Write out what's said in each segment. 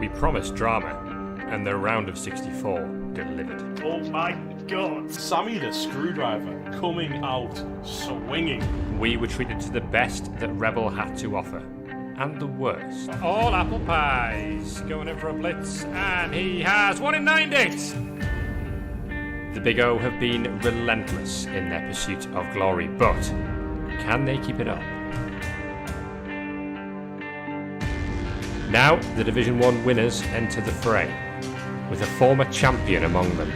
We promised drama, and the round of 64 delivered. Oh my god! Sammy the Screwdriver coming out swinging. We were treated to the best that REBBL had to offer, and the worst. All apple pies, going in for a blitz, and he has 1 in 9 dates! The Big O have been relentless in their pursuit of glory, but can they keep it up? Now, the Division 1 winners enter the fray, with a former champion among them.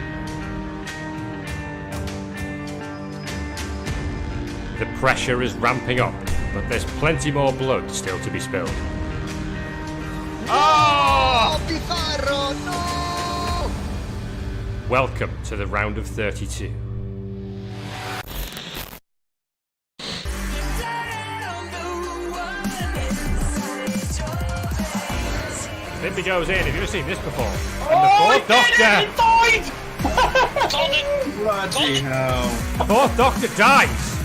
The pressure is ramping up, but there's plenty more blood still to be spilled. Oh! Pizarro, no! Welcome to the round of 32. Limpy goes in. Have you ever seen this before? And the fourth Doctor! Bloody hell. Fourth Doctor dies!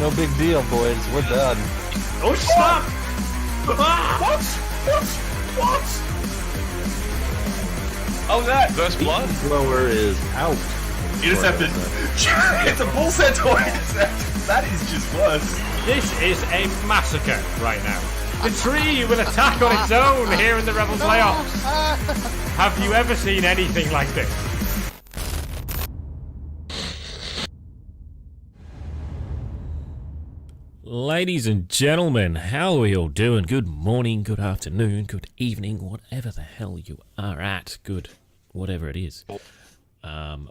No big deal, boys. We're done. Oh, stop! What? Oh, that! First blood? Blower is out. You just have to... It's a bull centaur! That is just worse. This is a massacre right now. The tree will attack on its own here in the REBBL playoffs. Have you ever seen anything like this? Ladies and gentlemen, how are we all doing? Good morning, good afternoon, good evening, whatever the hell you are at. Good, whatever it is.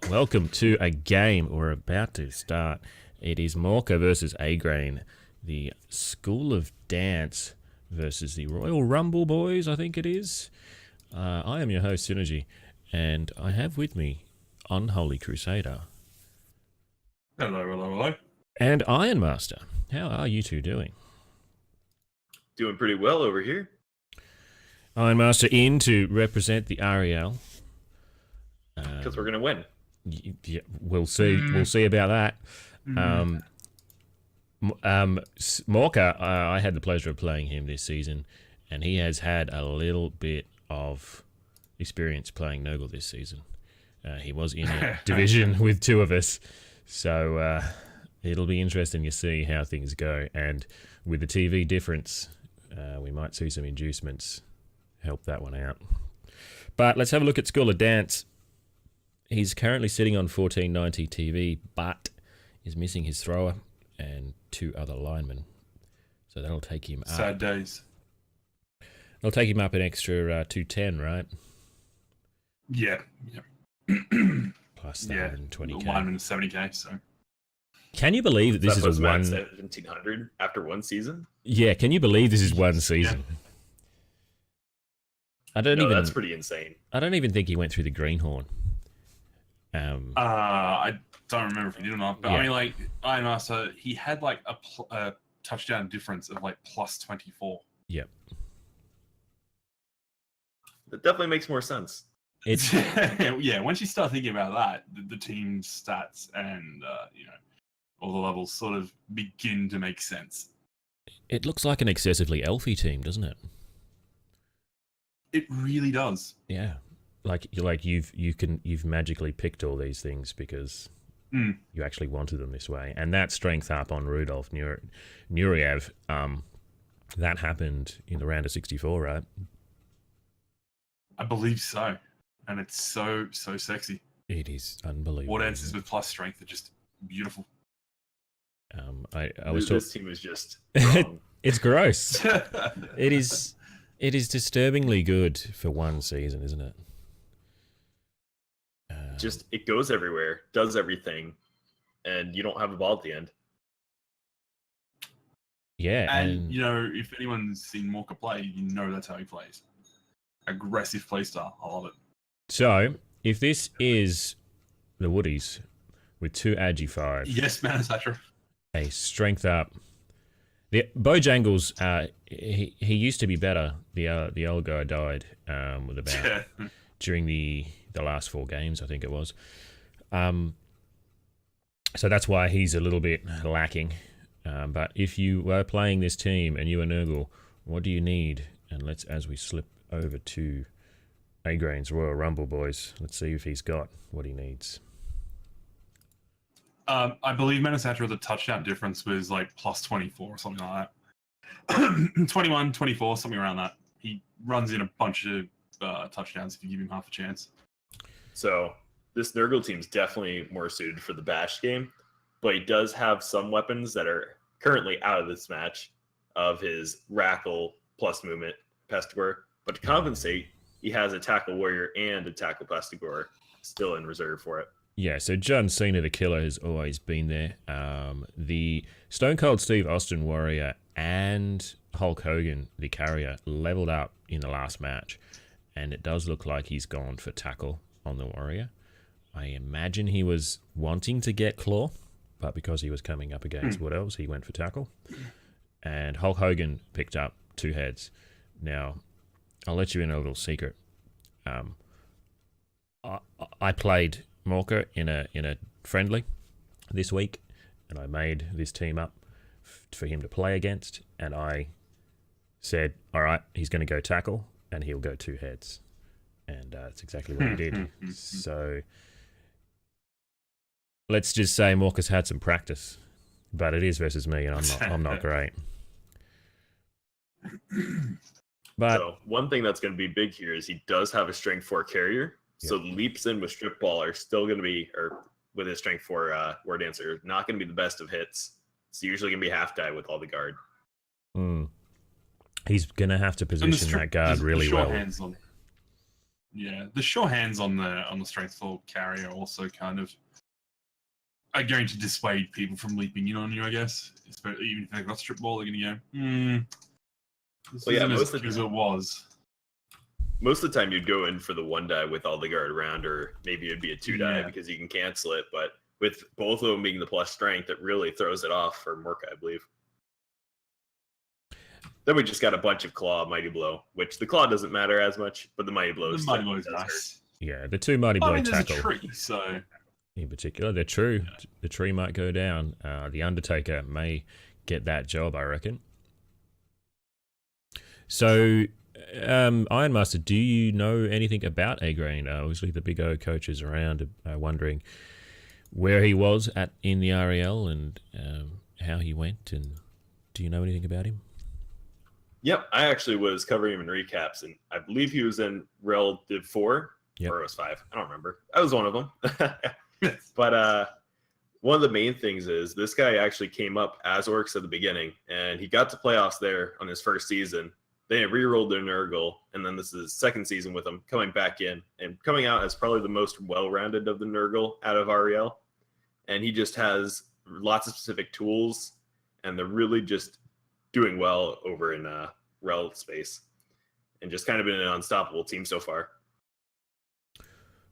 Welcome to a game we're about to start. It is Morka versus AGrain, the School of Dance versus the Royal Rumble Boys, I think it is. I am your host, Synergy, and I have with me Unholy Crusader. Hello. And Ironmaster. How are you two doing? Doing pretty well over here. Ironmaster in to represent the REL. Because we're going to win. Yeah, we'll see. We'll see about that. Morka, I had the pleasure of playing him this season, and he has had a little bit of experience playing Nurgle this season. He was in a division with two of us, so it'll be interesting to see how things go. And with the TV difference, we might see some inducements help that one out. But let's have a look at School of Dance. He's currently sitting on 1490 TV, but is missing his thrower and 2 other linemen. So that'll take him up. Sad days. It'll take him up an extra 210, right? Yeah. Plus the 120k. 170k, so... Can you believe that this is a 1700 after one season? Yeah, can you believe this is one season? Yeah. That's pretty insane. I don't even think he went through the greenhorn. I don't remember if he did or not, but Yeah. I mean, like, Ironmaster, he had like a touchdown difference of like plus 24. Yep. That definitely makes more sense. It's Yeah, once you start thinking about that, the team's stats and all the levels sort of begin to make sense. It looks like an excessively elfy team, doesn't it? It really does. Yeah. You've magically picked all these things because you actually wanted them this way. And that strength up on Rudolph Nureyev, that happened in the round of 64, right? I believe so. And it's so sexy. It is unbelievable. War dances with plus strength are just beautiful. I was This team is just wrong. It's gross. It is disturbingly good for one season, isn't it? Just, it goes everywhere, does everything, and you don't have a ball at the end. Yeah. And if anyone's seen Morka play, that's how he plays. Aggressive playstyle. I love it. So, if this is the Woodies with 2 Agi 5, Yes, Manufacturer. a strength up. The Bojangles, he used to be better. The old guy died with about during the last 4 games, I think it was. So that's why he's a little bit lacking. But if you were playing this team and you were Nurgle, what do you need? And as we slip over to AGrain's Royal Rumble, boys, let's see if he's got what he needs. I believe Metasatra, the touchdown difference was like plus 24 or something like that. 21, 24, something around that. He runs in a bunch of touchdowns if you give him half a chance. So this Nurgle team's definitely more suited for the bash game, but he does have some weapons that are currently out of this match of his Rackle plus movement Pestigore. But to compensate, he has a Tackle Warrior and a Tackle Pestigore still in reserve for it. Yeah, so John Cena, the killer, has always been there. The Stone Cold Steve Austin Warrior and Hulk Hogan, the carrier, leveled up in the last match, and it does look like he's gone for tackle on the Warrior. I imagine he was wanting to get Claw, but because he was coming up against Wood Elves, he went for tackle. And Hulk Hogan picked up 2 heads. Now, I'll let you in a little secret. I played Morka in a friendly this week, and I made this team up for him to play against, and I said, all right, he's going to go tackle and he'll go 2 heads, and that's exactly what he did. So let's just say Morka's had some practice, but it is versus me, and I'm not great. But so one thing that's going to be big here is he does have a strength 4 carrier. So the leaps in with strip ball are still going to be, or with his strength 4 war dancer, not going to be the best of hits. It's usually going to be half die with all the guard. He's going to have to position that guard really well. The sure hands on the strength 4 carrier also kind of are going to dissuade people from leaping in on you, I guess. Even if they've got strip ball, they're going to go, this isn't as good as it was. Most of the time you'd go in for the 1 die with all the guard around, or maybe it'd be a 2 die because you can cancel it. But with both of them being the plus strength, it really throws it off for Morka, I believe. Then we just got a bunch of Claw, Mighty Blow, which the Claw doesn't matter as much, but the Mighty Blow is nice. Yeah, the 2 Mighty Blow tackle. There's a tree, so... In particular, they're true. The tree might go down. The Undertaker may get that job, I reckon. So... Ironmaster, do you know anything about AGrain? Obviously, the Big O coach is around, wondering where he was in the REL and how he went. And do you know anything about him? Yep, I actually was covering him in recaps, and I believe he was in Rel Div 4 or it was 5. I don't remember. I was one of them. But one of the main things is this guy actually came up as Orcs at the beginning, and he got to playoffs there on his first season. They re-rolled their Nurgle, and then this is his second season with him, coming back in and coming out as probably the most well-rounded of the Nurgle out of REL. And he just has lots of specific tools, and they're really just doing well over in Rel space, and just kind of been an unstoppable team so far.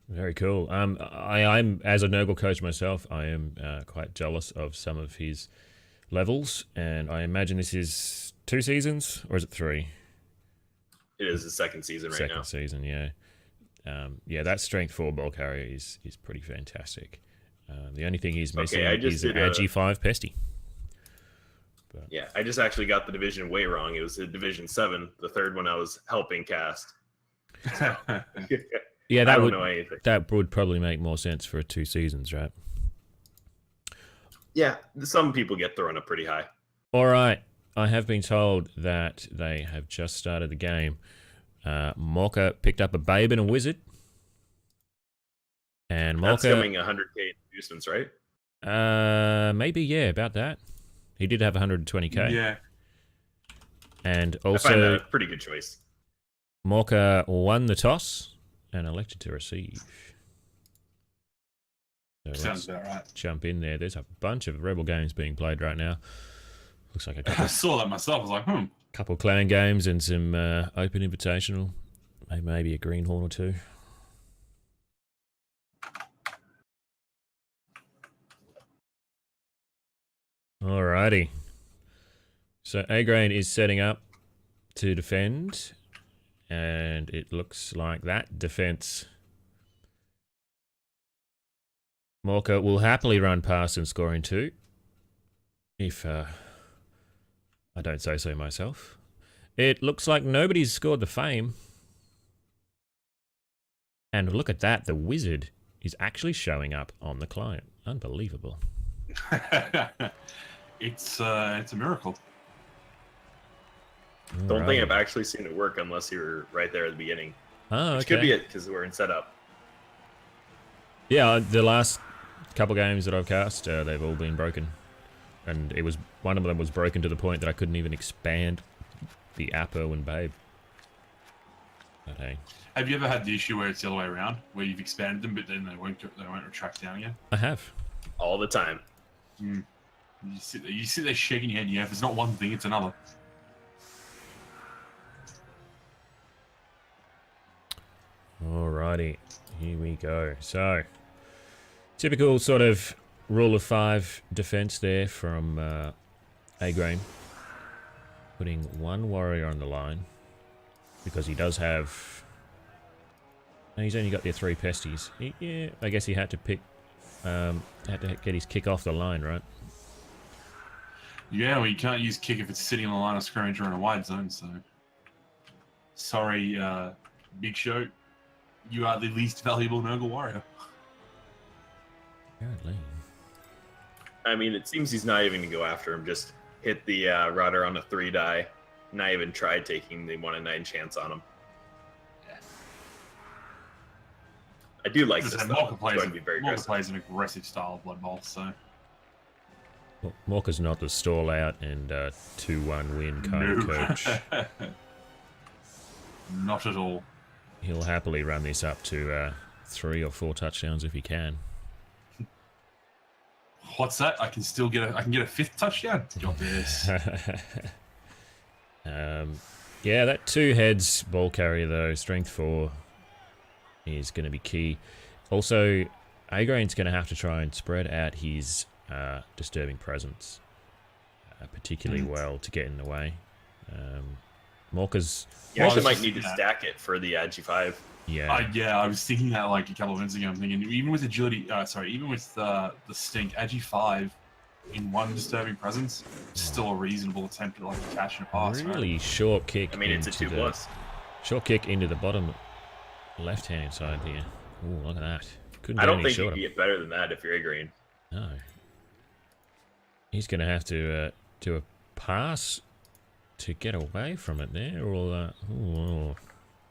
Very cool. I'm as a Nurgle coach myself, I am quite jealous of some of his levels, and I imagine this is 2 seasons, or is it 3? It is the second season right now. Second season, yeah. That strength 4 ball carrier is pretty fantastic. The only thing he's missing is an AG5 Pesty. But. Yeah, I just actually got the division way wrong. It was a Division 7, the third one I was helping cast. So, yeah, I don't know anything. That would probably make more sense for 2 seasons, right? Yeah, some people get thrown up pretty high. All right. I have been told that they have just started the game. Morka picked up a babe and a wizard. And Morka... That's coming 100k inducements, right? Maybe, yeah, about that. He did have 120k. Yeah. And I also... find that a pretty good choice. Morka won the toss and elected to receive. So sounds about right. Jump in there. There's a bunch of Rebel games being played right now. Looks like a couple. I saw that myself. I was like, Couple clan games and some open invitational. Maybe a greenhorn or 2. Alrighty. So AGrain is setting up. to defend. And it looks like that defense. Morka will happily run past and score in 2. If I don't say so myself. It looks like nobody's scored the fame. And look at that, the wizard is actually showing up on the client. Unbelievable. It's a miracle. Don't think I've actually seen it work unless you were right there at the beginning. Oh, Which okay. could be it because we're in setup. Yeah, the last couple games that I've cast, they've all been broken. And it was one of them was broken to the point that I couldn't even expand the Apo and Babe. But hey. Have you ever had the issue where it's the other way around, where you've expanded them, but then they won't retract down again? I have. All the time. You sit there shaking your head. Yeah, if it's not one thing, it's another. Alrighty, here we go. So, typical sort of rule of 5 defense there from AGrain. Putting 1 warrior on the line because he does have. And he's only got the 3 pesties. Yeah, I guess he had to pick. Had to get his kick off the line, right? Yeah, well, you can't use kick if it's sitting on the line of scrimmage or in a wide zone. So, sorry, Big Show. You are the least valuable Nurgle warrior. Apparently. I mean, it seems he's not even going to go after him. Just hit the rudder on a 3 die. Not even try taking the 1 in 9 chance on him. I do like this. Morka Morka plays an aggressive style of Blood Bowl, so. Well, Morka's not the stall out and 2-1 win kind of coach. Not at all. He'll happily run this up to 3 or 4 touchdowns if he can. What's that? I can still get I can get a 5th touchdown. Got this. Yeah, that 2 heads ball carrier though, strength 4 is going to be key. Also, AGrain's going to have to try and spread out his disturbing presence particularly well to get in the way. Morka's. You actually might need to stack it for the G5. Yeah. Yeah, I was thinking that like a couple of minutes ago. I'm thinking even with agility, even with the stink, Ag5 in 1 disturbing presence, still a reasonable attempt at like a catch and a pass. Really short kick. I mean, it's a 2+. Short kick into the bottom left-hand side here. Ooh, look at that. Couldn't I get don't any think you shorter. can get better than that if you're AGrain. No. He's going to have to do a pass to get away from it there. Or,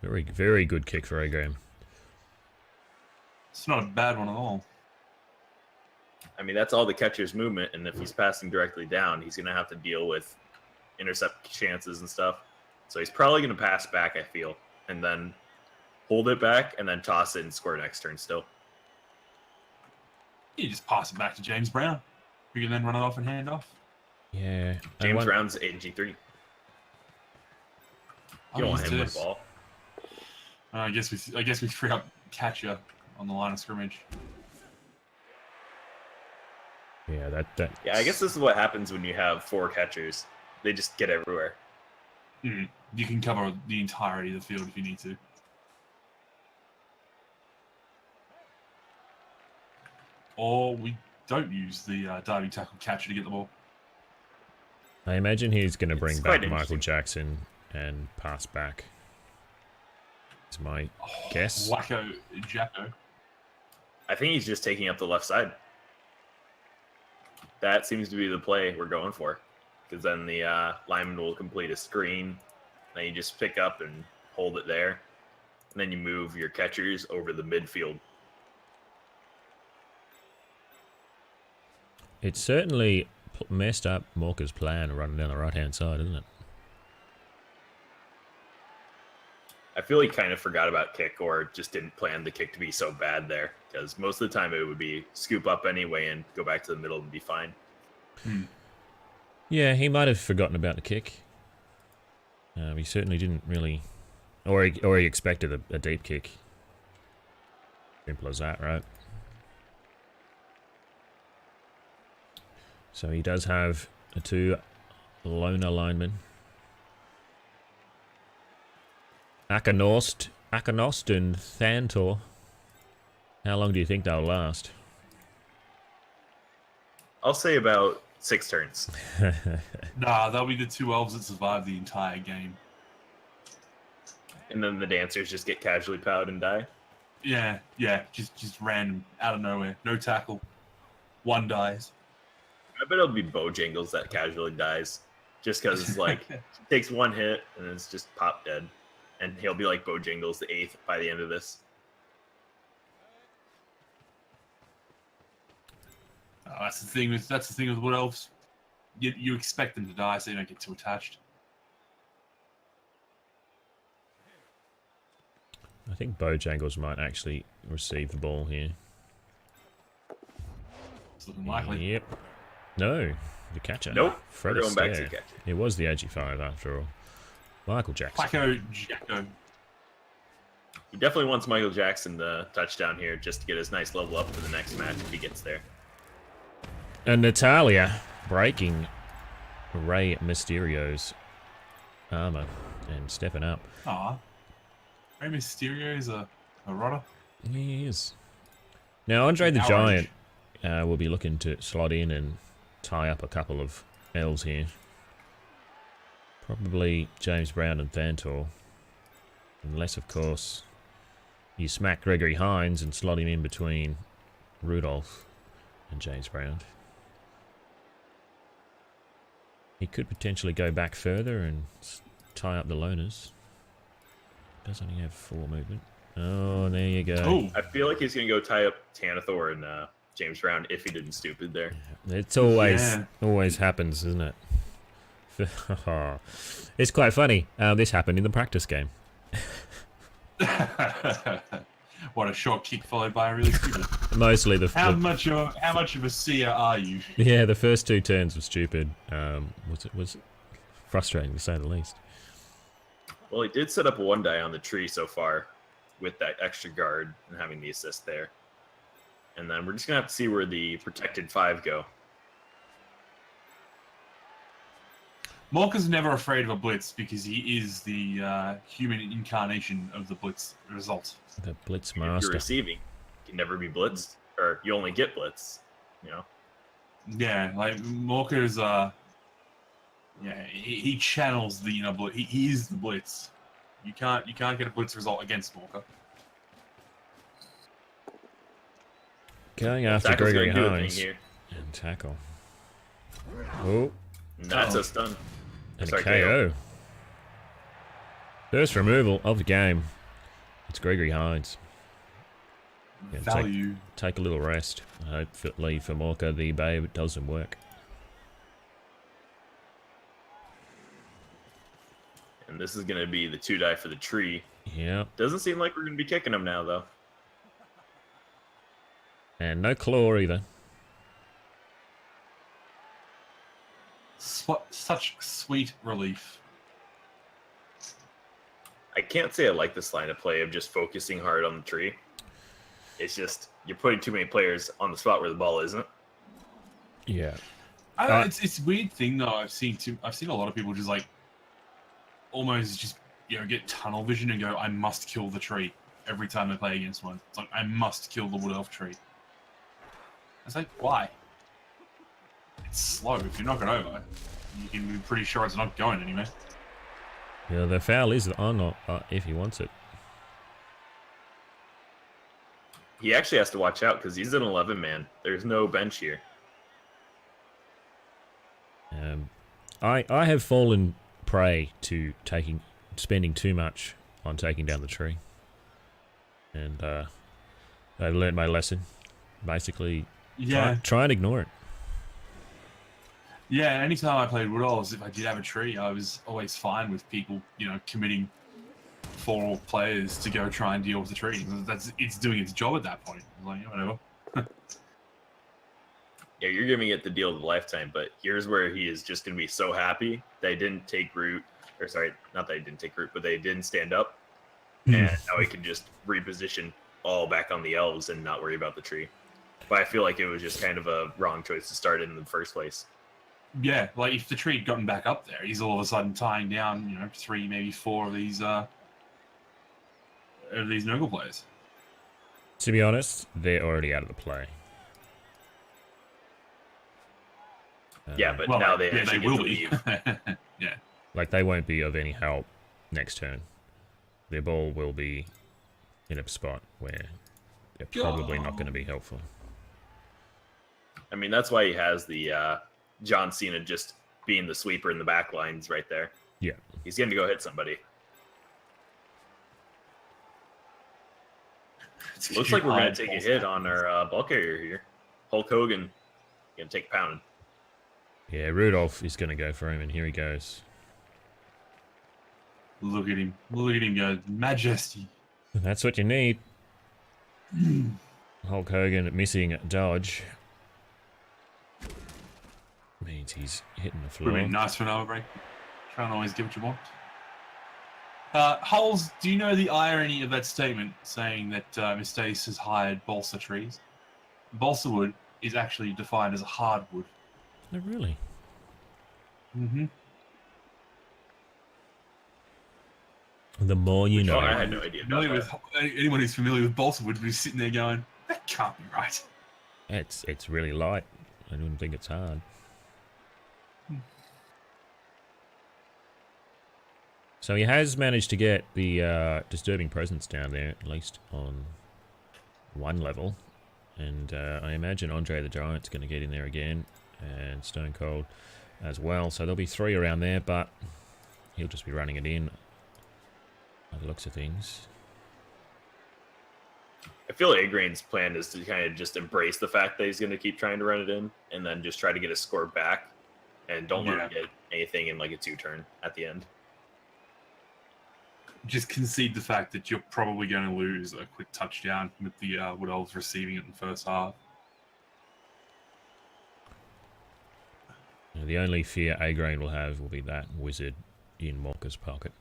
very, very good kick for AGrain. It's not a bad one at all. I mean, that's all the catcher's movement, and if he's passing directly down, he's going to have to deal with intercept chances and stuff. So he's probably going to pass back, I feel, and then hold it back, and then toss it and score next turn still. You just pass it back to James Brown, who can then run it off and hand off. Yeah. James Brown's AG3. You don't want him with the ball. I guess we free up catcher on the line of scrimmage. Yeah, that. Yeah, I guess this is what happens when you have 4 catchers. They just get everywhere. You can cover the entirety of the field if you need to. Or we don't use the diving tackle catcher to get the ball. I imagine he's going to bring It's back quite Michael interesting. Jackson and pass back. Is my guess. Wacko Jacko. I think he's just taking up the left side. That seems to be the play we're going for. Because then the lineman will complete a screen. Then you just pick up and hold it there. And then you move your catchers over the midfield. It's certainly messed up Morka's plan running down the right-hand side, isn't it? I feel he kind of forgot about kick or just didn't plan the kick to be so bad there. Because most of the time it would be scoop up anyway and go back to the middle and be fine. Yeah, he might have forgotten about the kick. He certainly didn't really... Or he expected a deep kick. Simple as that, right? So he does have 2 loner linemen. Akanost and Thantor. How long do you think they'll last? I'll say about 6 turns. Nah, they'll be the 2 elves that survive the entire game. And then the dancers just get casually powed and die. Yeah, just random, out of nowhere. No tackle. 1 dies. I bet it'll be Bojangles that casually dies. Just because it's like, takes 1 hit and it's just pop dead. And he'll be like Bojangles the 8th by the end of this. That's the thing with Wood Elves. You expect them to die so you don't get too attached. I think Bojangles might actually receive the ball here. It's looking likely. Yep. No, the catcher. Nope. Fred We're going back to Astaire. the catcher. It was the AG5 after all. Michael Jackson. Placco Jacko. He definitely wants Michael Jackson the touchdown here just to get his nice level up for the next match if he gets there. And Natalia breaking Rey Mysterio's armor and stepping up. Aw. Rey Mysterio is a rotter. He is. Now, Andre the Orange. Giant will be looking to slot in and tie up a couple of elves here. Probably James Brown and Thantor. Unless, of course, you smack Gregory Hines and slot him in between Rudolph and James Brown. He could potentially go back further and tie up the loners. Does only have 4 movement. Oh, there you go. Ooh. I feel like he's going to go tie up Tanathor and James Brown if he didn't stupid there. It's always happens, isn't it? It's quite funny. This happened in the practice game. What, a short kick followed by a really stupid. Mostly How much of a seer are you? Yeah, the first 2 turns were stupid. Was frustrating to say the least. Well, he did set up a 1 die on the tree so far with that extra guard and having the assist there. And then we're just going to have to see where the protected 5 go. Morka's never afraid of a blitz because he is the human incarnation of the blitz result. The Blitz If you're Master. receiving, you can never be blitzed, or you only get blitz, you know? Yeah, like Morka's he channels the inner blitz. He is the blitz. You can't get a blitz result against Morka. Going after Tackle's Gregory gonna do a thing Hines. here. And tackle. Oh, That's a stun. and Sorry, a KO. First removal of the game. It's Gregory Hines. Yeah, Value. Take a little rest. Hopefully for Morka, the babe doesn't work. And this is going to be the 2 die for the tree. Yeah. Doesn't seem like we're going to be kicking him now, though. And no claw either. Such sweet relief. I can't say I like this line of play of just focusing hard on the tree. It's just, you're putting too many players on the spot where the ball isn't. Yeah. It's a weird thing though. I've seen a lot of people just like almost just get tunnel vision and go, I must kill the tree every time they play against one. It's like, I must kill the wood elf tree. It's like, why? It's slow. If you knock it over, you can be pretty sure it's not going anywhere. Yeah, the foul is on if he wants it. He actually has to watch out because he's an 11-man. There's no bench here. I have fallen prey to spending too much on taking down the tree, and I've learned my lesson. Basically, try and ignore it. Yeah, anytime I played Wood Elves, if I did have a tree, I was always fine with people, committing 4 players to go try and deal with the tree. It's doing its job at that point. I'm like, whatever. Yeah, you're giving it the deal of a lifetime, but here's where he is just going to be so happy they didn't take root. Or sorry, not that they didn't take root, but they didn't stand up. And now he can just reposition all back on the elves and not worry about the tree. But I feel like it was just kind of a wrong choice to start in the first place. Yeah, like if the tree had gotten back up there, he's all of a sudden tying down, 3, maybe 4 of these these Nurgle players. To be honest, they're already out of the play. Yeah, but Well, now they yeah, actually they get will to be. leave. Yeah. Like, they won't be of any help next turn. Their ball will be in a spot where they're probably not going to be helpful. I mean, that's why he has the John Cena just being the sweeper in the back lines right there. Yeah. He's going to go hit somebody. Looks like we're going to take a hit on our ball carrier here. Hulk Hogan going to take a pound. Yeah, Rudolph is going to go for him, and here he goes. Look at him. Look at him go. Majesty. And that's what you need. Hulk Hogan missing dodge. Means he's hitting the floor. Would have been nice for an break. Can't always get what you want. Holes, do you know the irony of that statement saying that Mistace has hired balsa trees? Balsa wood is actually defined as a hardwood. Oh, really? Mm-hmm. The more you know. Oh, I had no idea about that. Anyone who's familiar with balsa wood would be sitting there going, that can't be right. It's really light. I don't think it's hard. So he has managed to get the disturbing presence down there, at least on one level. And I imagine Andre the Giant's going to get in there again, and Stone Cold as well. So there'll be 3 around there, but he'll just be running it in by the looks of things. I feel like AGrain's plan is to kind of just embrace the fact that he's going to keep trying to run it in, and then just try to get a score back, and don't let him get anything in like a 2-turn at the end. Just concede the fact that you're probably going to lose a quick touchdown with the Wood Elves receiving it in the first half. The only fear AGrain will have will be that wizard in Morka's pocket.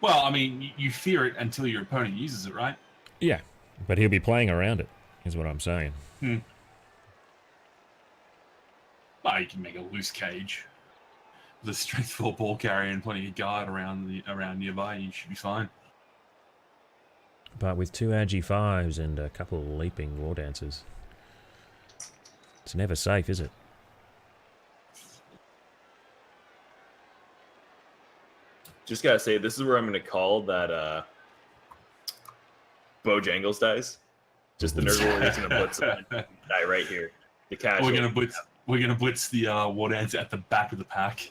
Well, I mean, you fear it until your opponent uses it, right? Yeah, but he'll be playing around it, is what I'm saying. Well, you can make a loose cage. With a strength 4 ball carrier and plenty of guard around nearby, you should be fine. But with 2 Agi 5s and a couple of leaping war dancers, it's never safe, is it? Just gotta say, this is where I'm gonna call that Bojangles dies. Just the Nurgle warriors gonna blitz him and die right here. The casual. We're gonna blitz the war dancer at the back of the pack.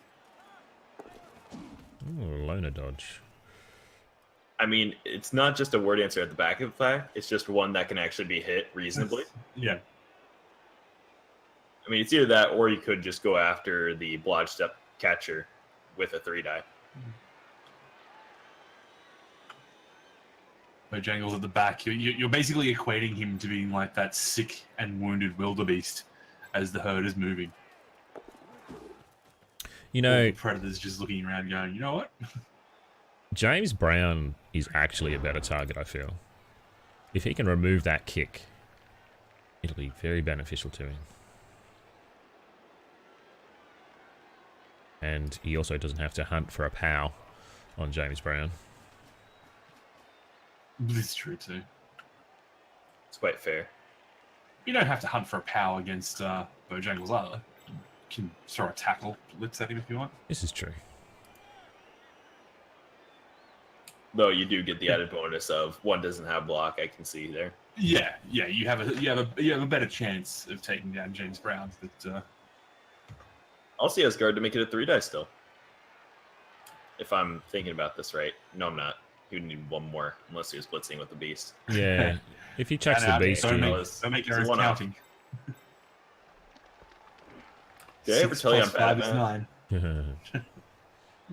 Ooh, loner dodge. I mean, it's not just a word answer at the back of the pack. It's just one that can actually be hit reasonably. Yeah. I mean, it's either that, or you could just go after the blodged up catcher with a 3-die. Bojangles at the back. You're basically equating him to being like that sick and wounded wildebeest as the herd is moving. You know, the Predator's just looking around going, you know what? James Brown is actually a better target, I feel. If he can remove that kick, it'll be very beneficial to him. And he also doesn't have to hunt for a POW on James Brown. This is true too. It's quite fair. You don't have to hunt for a POW against Bojangles either. You can throw a tackle blitz at him if you want. This is true. Though you do get the added bonus of one doesn't have block. I can see there. Yeah. You have a better chance of taking down James Brown. But Also, he has guard to make it a 3-die still. If I'm thinking about this right. No, I'm not. He would need one more, unless he was blitzing with the beast. Yeah. If he chucks the beast, don't he- make errors counting. Did I ever tell you I'm bad at math? 9.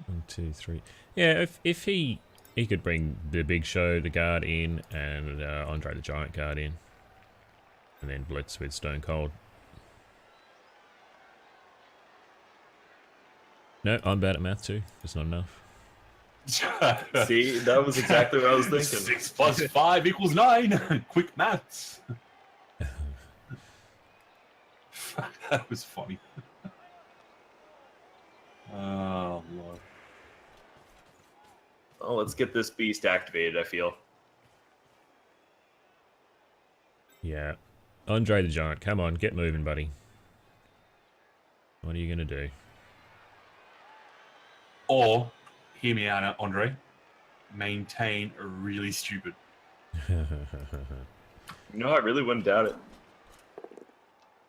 1, 2, 3. Yeah, if he could bring the Big Show, the guard in, and Andre the Giant guard in, and then blitz with Stone Cold. No, I'm bad at math too. It's not enough. See, that was exactly what I was thinking. 6 plus 5 equals 9. Quick maths. That was funny. Oh, Lord. Oh, let's get this beast activated, I feel. Yeah. Andre the Giant, come on, get moving, buddy. What are you going to do? Or, hear me out, Andre. Maintain a really stupid. No, I really wouldn't doubt it.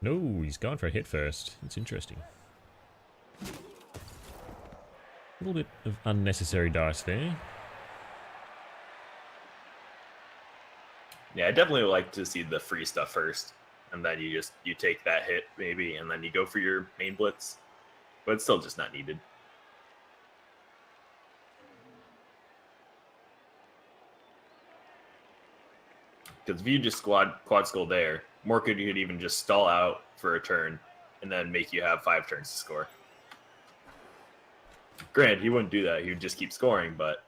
No, he's gone for a hit first. It's interesting. A little bit of unnecessary dice there. Yeah, I definitely like to see the free stuff first, and then you take that hit maybe, and then you go for your main blitz, but it's still just not needed. Because if you just quad skull there, Morka could even just stall out for a turn, and then make you have 5 turns to score. Granted, he wouldn't do that; he would just keep scoring, but.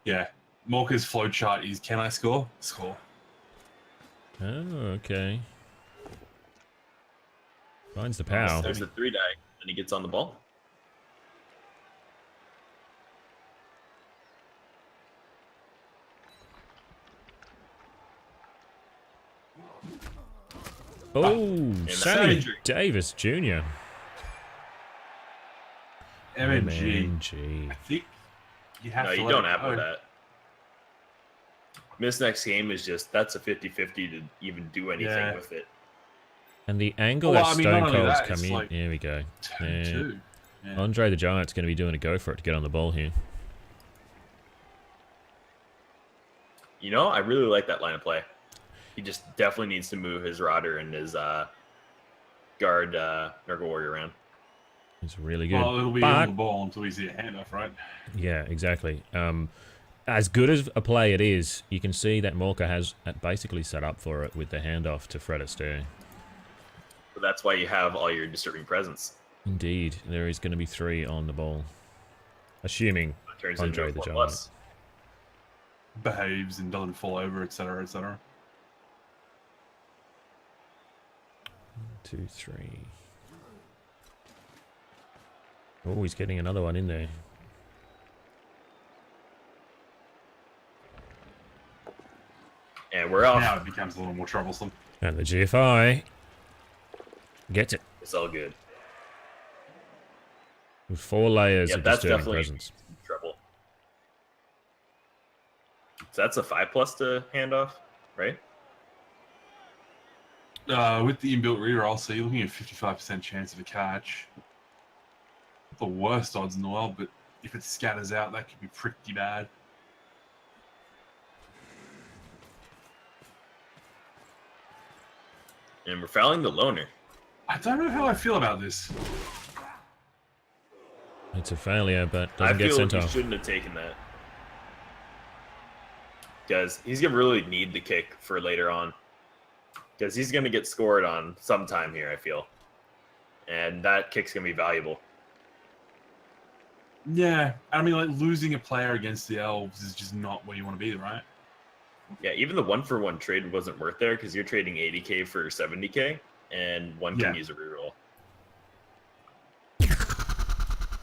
Yeah. Morka's flowchart is, can I score? Score. Oh, okay. Finds the pow. There's a 3 die, and he gets on the ball. Oh, Sammy injury. Davis Jr. MNG. I think you have No, to you let don't it have go. that. Miss next game is that's a 50-50 to even do anything with it. And the angle Well, that I mean, Stone not only Cold's that, come it's in. like There we go. Turn 2. Yeah. Andre the Giant's going to be doing a go for it to get on the ball here. You know, I really like that line of play. He just definitely needs to move his Rodder and his guard Nurgle Warrior around. It's really good. Well, it'll be But- on the ball until we see a handoff, right? Yeah, exactly. As good as a play it is, you can see that Morka has basically set up for it with the handoff to Fred Astaire. So that's why you have all your disturbing presence. Indeed, there is going to be 3 on the ball. Assuming It turns Andre into the a 4+. Giant. Behaves and doesn't fall over, etc., etc. 2, 3. Oh, he's getting another one in there. And we're off. Now it becomes a little more troublesome. And the GFI gets it. It's all good. With 4 layers Yeah, of that's disturbing definitely presence. trouble. So that's a 5+ to handoff, right? With the inbuilt reroll, so you're looking at 55% chance of a catch. Not the worst odds in the world, but if it scatters out, that could be pretty bad. And we're fouling the loner. I don't know how I feel about this. It's a failure, but I doesn't get feel sent like he off. shouldn't have taken that. Because he's going to really need the kick for later on. Because he's going to get scored on sometime here, I feel. And that kick's going to be valuable. Yeah, I mean, like, losing a player against the Elves is just not where you want to be, right? Yeah, even the 1-for-1 trade wasn't worth there because you're trading 80k for 70k, and one can Yeah. use a reroll.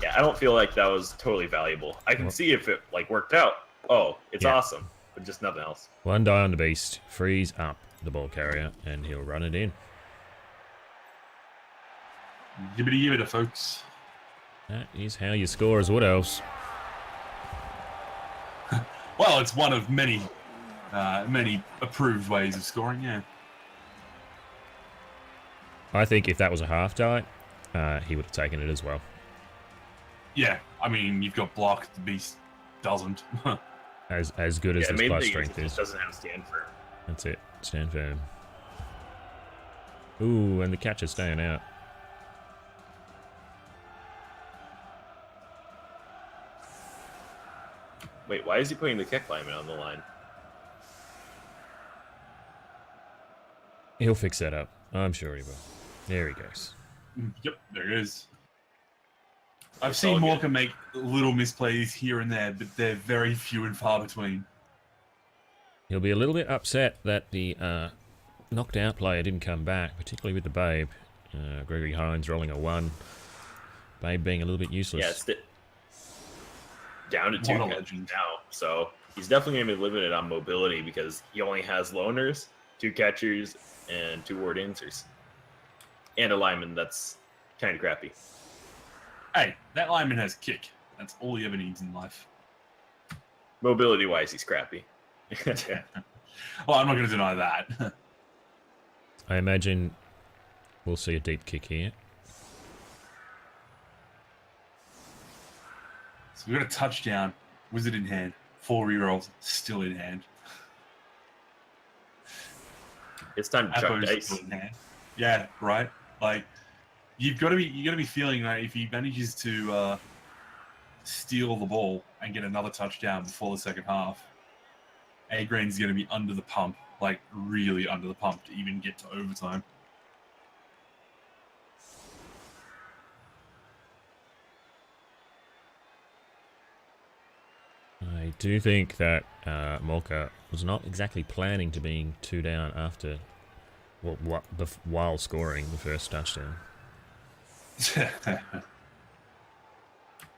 Yeah, I don't feel like that was totally valuable. I can see if it worked out. Oh, it's Yeah. awesome, but just nothing else. 1 die on the beast. Frees up the ball carrier, and he'll run it in. Yibbity folks. That is how you score as Wood Elves. Well, it's one of many approved ways of scoring, yeah. I think if that was a half die, he would have taken it as well. Yeah, I mean, you've got block, the beast doesn't. As good as Yeah, this main plus thing strength it is. just doesn't have stand firm. That's it. Stand firm. Ooh, and the catcher's staying out. Wait, why is he putting the kick lineman on the line? He'll fix that up. I'm sure he will. There he goes. Yep, there it is. I've It's seen all good. Morka make little misplays here and there, but they're very few and far between. He'll be a little bit upset that the knocked out player didn't come back, particularly with the Babe. Gregory Hines rolling a 1. Babe being a little bit useless. Yeah, down to 2 What a catchers legend. now. So he's definitely going to be limited on mobility because he only has loners, 2 catchers, and 2 ward answers. And a lineman that's kind of crappy. Hey, that lineman has kick. That's all he ever needs in life. Mobility-wise, he's crappy. Well, I'm not going to deny that. I imagine we'll see a deep kick here. So we got a touchdown. Wizard in hand. 4 rerolls still in hand. It's time to chuck Apo's dice. still in hand. Yeah, right. Like you got to be feeling that if he manages to steal the ball and get another touchdown before the second half, AGrain's going to be under the pump, like really under the pump to even get to overtime. I do think that Morka was not exactly planning to being 2 down after while scoring the first touchdown.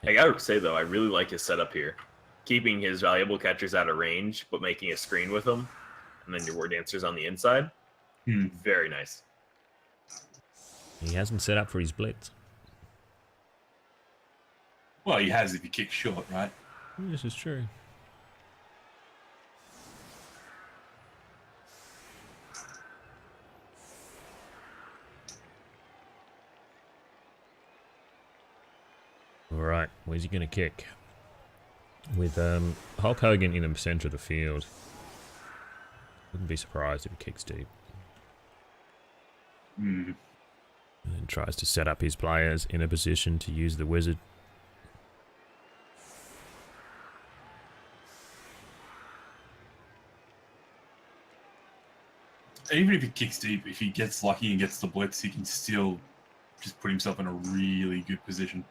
I gotta say though, I really like his setup here. Keeping his valuable catchers out of range, but making a screen with them, and then your ward dancers on the inside. Very nice. He hasn't set up for his blitz. Well, he has if he kicks short, right? This is true. Alright, where's he going to kick? With Hulk Hogan in the center of the field. Wouldn't be surprised if he kicks deep. And then tries to set up his players in a position to use the wizard. Even if he kicks deep, if he gets lucky and gets the blitz, he can still just put himself in a really good position.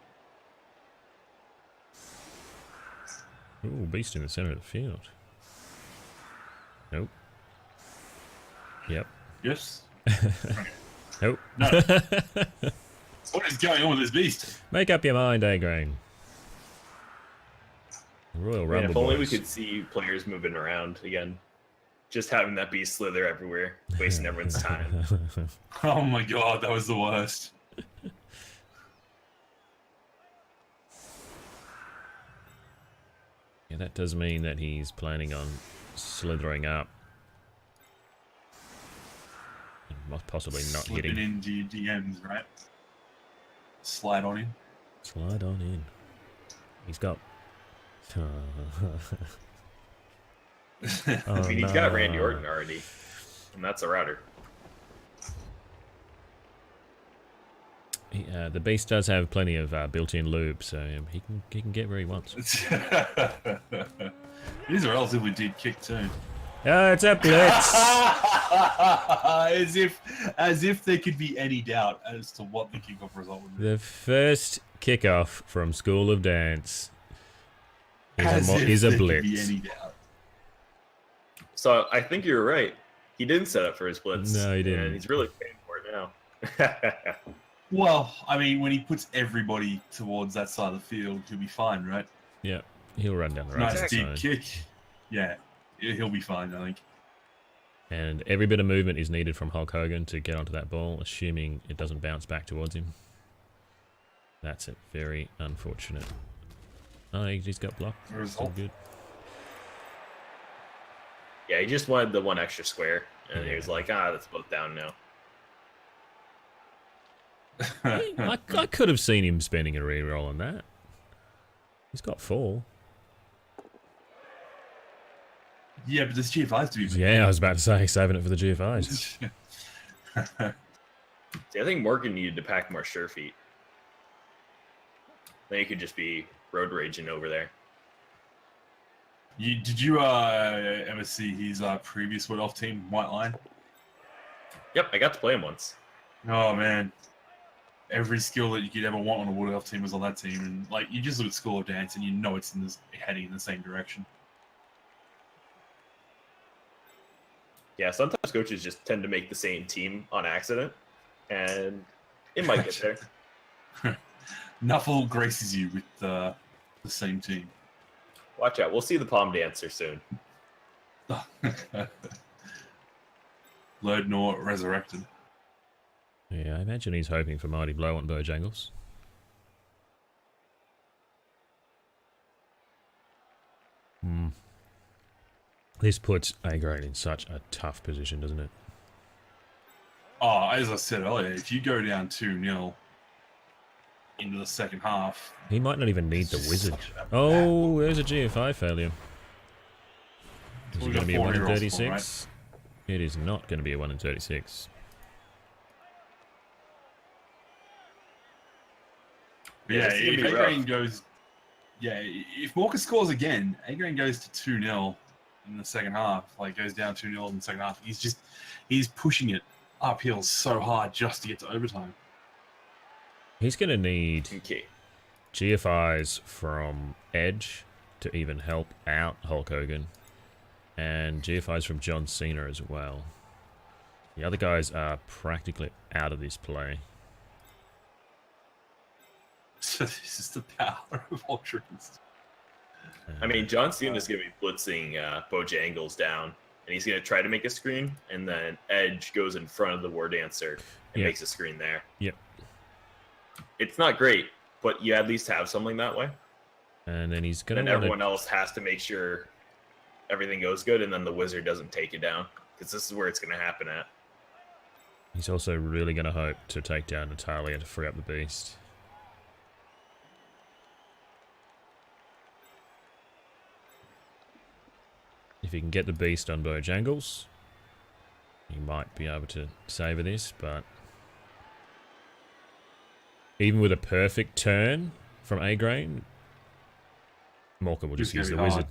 Ooh, beast in the center of the field. Nope. Yep. Yes? Nope. No. What is going on with this beast? Make up your mind, AGrain. Royal Man, Rumble if only we boys. could see players moving around again. Just having that beast slither everywhere, wasting everyone's time. Oh my god, that was the worst. Yeah, that does mean that he's planning on slithering up. And possibly not Slipping hitting. into your DMs, right? Slide on in. Slide on in. He's got... I mean, he's got Randy Orton already, and that's a router. The beast does have plenty of built-in lube, so he can get where he wants. It is a relatively deep kick too. It's a blitz. as if there could be any doubt as to what the kickoff result would be. The first kickoff from School of Dance As if is a there could be blitz. any doubt. So I think you're right. He didn't set up for his blitz. No, he didn't. And he's really paying for it now. Well, I mean, when he puts everybody towards that side of the field, he'll be fine, right? Yeah, he'll run down the right Nice deep side. kick. Yeah, he'll be fine, I think. And every bit of movement is needed from Hulk Hogan to get onto that ball, assuming it doesn't bounce back towards him. That's it. Very unfortunate. Oh, he's got blocked. That's all Result. good. Yeah, he just wanted the one extra square, and he was like, that's both down now. I could have seen him spending a reroll on that. He's got 4. Yeah, but there's GFIs to be made. Yeah, I was about to say, saving it for the GFIs. See, I think Morgan needed to pack more sure feet. Then he could just be road raging over there. Did you ever see his previous Wood Elf team, White Line? Yep, I got to play him once. Oh man, every skill that you could ever want on a Wood Elf team was on that team, and like you just look at School of Dance and you know it's heading in the same direction. Yeah, sometimes coaches just tend to make the same team on accident, and it might get there. Nuffle graces you with the same team. Watch out. We'll see the palm dancer soon. Lord Nor resurrected. Yeah, I imagine he's hoping for Mighty Blow on Bojangles. This puts AGrain in such a tough position, doesn't it? Oh, as I said earlier, if you go down 2-0 into the second half... He might not even need the it's wizard. such a Oh, there's a GFI failure. Is it We've going to got be a 1 in 4 rerolls, 36? It is not going to be a 1 in 36. Yeah, this is gonna if be rough. AGrain goes... Yeah, if Morka scores again, AGrain goes to 2-0 in the second half. Like, goes down 2-0 in the second half. He's pushing it uphill so hard just to get to overtime. He's going to need Okay. GFIs from Edge to even help out Hulk Hogan, and GFIs from John Cena as well. The other guys are practically out of this play. So this is the power of Ultras. I mean, John Cena's going to be blitzing Bojangles down, and he's going to try to make a screen, and then Edge goes in front of the War Dancer and Yep. makes a screen there. Yep. It's not great, but you at least have something that way. And then he's going Then to want everyone to... else has to make sure everything goes good, and then the wizard doesn't take it down, because this is where it's going to happen at. He's also really going to hope to take down Natalia to free up the beast. If he can get the beast on Bojangles, he might be able to savour this, but even with a perfect turn from AGrain, Morka will just It's gonna use be the hard. wizard.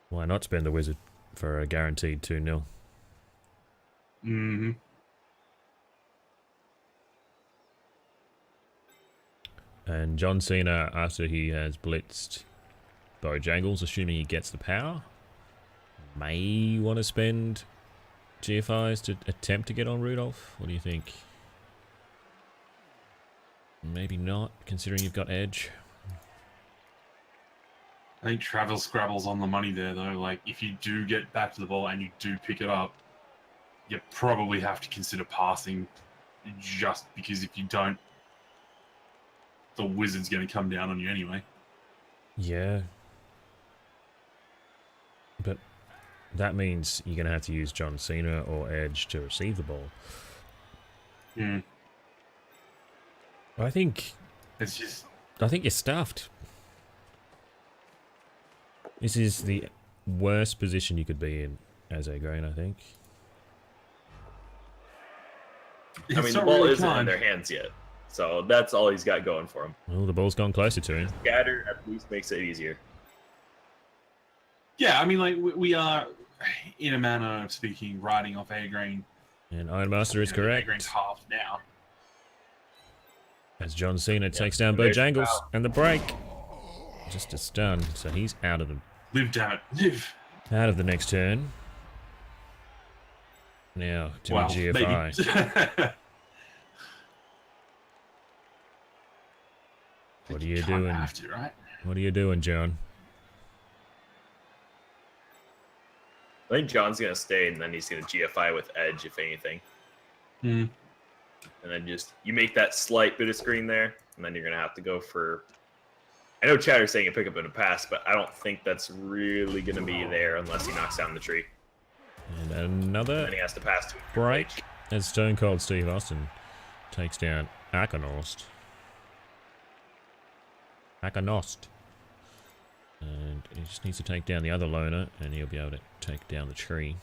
Why not spend the wizard for a guaranteed 2-0? Mm-hmm. And John Cena, after he has blitzed Bojangles, assuming he gets the power, may want to spend GFIs to attempt to get on Rudolph. What do you think? Maybe not, considering you've got Edge. I think Travel Scrabble's on the money there, though. Like, if you do get back to the ball and you do pick it up, you probably have to consider passing, just because if you don't, the wizard's going to come down on you anyway. Yeah. But that means you're going to have to use John Cena or Edge to receive the ball. Mm. I think you're stuffed. This is the worst position you could be in as AGrain, I think. I mean, It's the not ball really isn't in kind. their hands yet, so that's all he's got going for him. Well, the ball's gone closer to him. Scatter at least makes it easier. Yeah, I mean, like, we are, in a manner of speaking, riding off AGrain. And Ironmaster is correct. AGrain's half now. As John Cena takes down there's the Bojangles, foul. and the break. Just a stun, so he's out of Live, damn it. Live. the next turn. Now to Wow, GFI. maybe. What are you Can't doing? have to, right? What are you doing, John? I think John's going to stay, and then he's going to GFI with Edge, if anything. Hmm. And then just, you make that slight bit of screen there, and then you're going to have to go for... I know Chatter's saying a pickup and a pass, but I don't think that's really going to be there unless he knocks down the tree. And And another then he has to pass to break as Stone Cold Steve Austin takes down Akanost. And he just needs to take down the other loner, and he'll be able to take down the tree.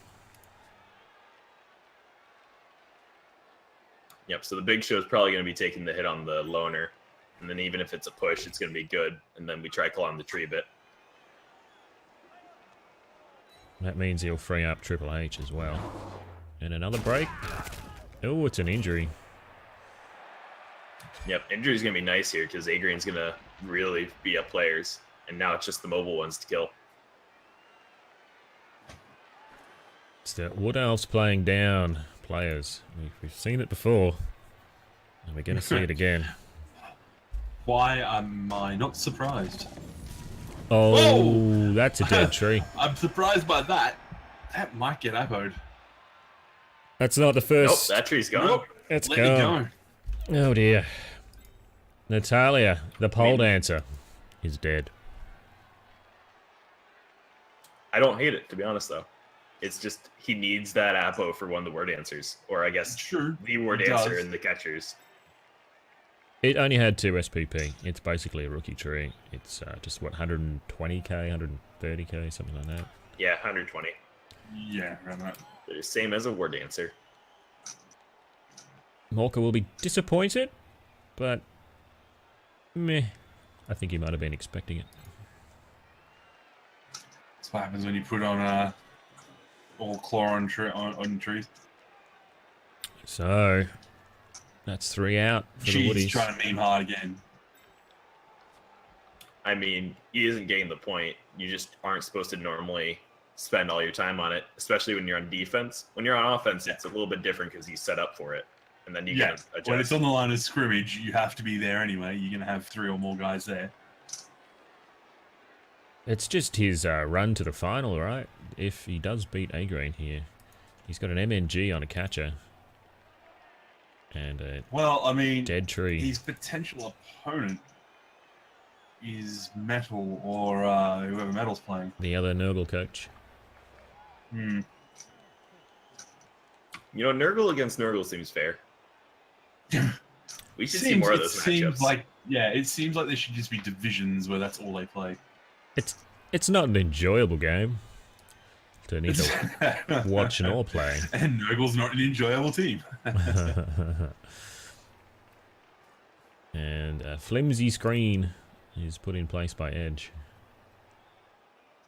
Yep, so the big show is probably going to be taking the hit on the loner. And then even if it's a push, it's going to be good. And then we try climb the tree a bit. That means he'll free up Triple H as well. And another break. Oh, it's an injury. Yep, injury's going to be nice here because AGrain's going to really be up players. And now it's just the mobile ones to kill. It's the Wood Elves playing down players. We've seen it before, and we're going to see it again. Why am I not surprised? Oh, Whoa! that's a dead tree. I'm surprised by that. That might get appoed. That's not the Nope, first. that tree's gone. Nope. It's Let it gone. go. Oh dear. Natalia, the pole dancer, is dead. I don't hate it, to be honest, though. It's just he needs that Apo for one of the word answers, or I guess Sure. the word It answer does. in the catchers. It only had 2 SPP. It's basically a rookie tree. It's just, what, 120k, 130k, something like that. Yeah, 120. Yeah, around that. They're the same as a word answer. Morka will be disappointed, but meh. I think he might have been expecting it. That's what happens when you put on all claw on trees. So, that's 3 out for the She's Woodies. trying to meme hard again. I mean, he isn't getting the point. You just aren't supposed to normally spend all your time on it, especially when you're on defense. When you're on offense, it's a little bit different because he's set up for it, and then you Yeah, can adjust. when it's on the line of scrimmage, you have to be there anyway. You're going to have 3 or more guys there. It's just his run to the final, right? If he does beat AGrain here, he's got an MNG on a catcher. And a Well, I mean, dead tree. his potential opponent is Metal or whoever Metal's playing. The other Nurgle coach. Hmm. You know, Nurgle against Nurgle seems fair. We should see more of those matchups. It seems like there should just be divisions where that's all they play. It's not an enjoyable game to need to watch and all play. And Nurgle's not an enjoyable team. And a flimsy screen is put in place by Edge.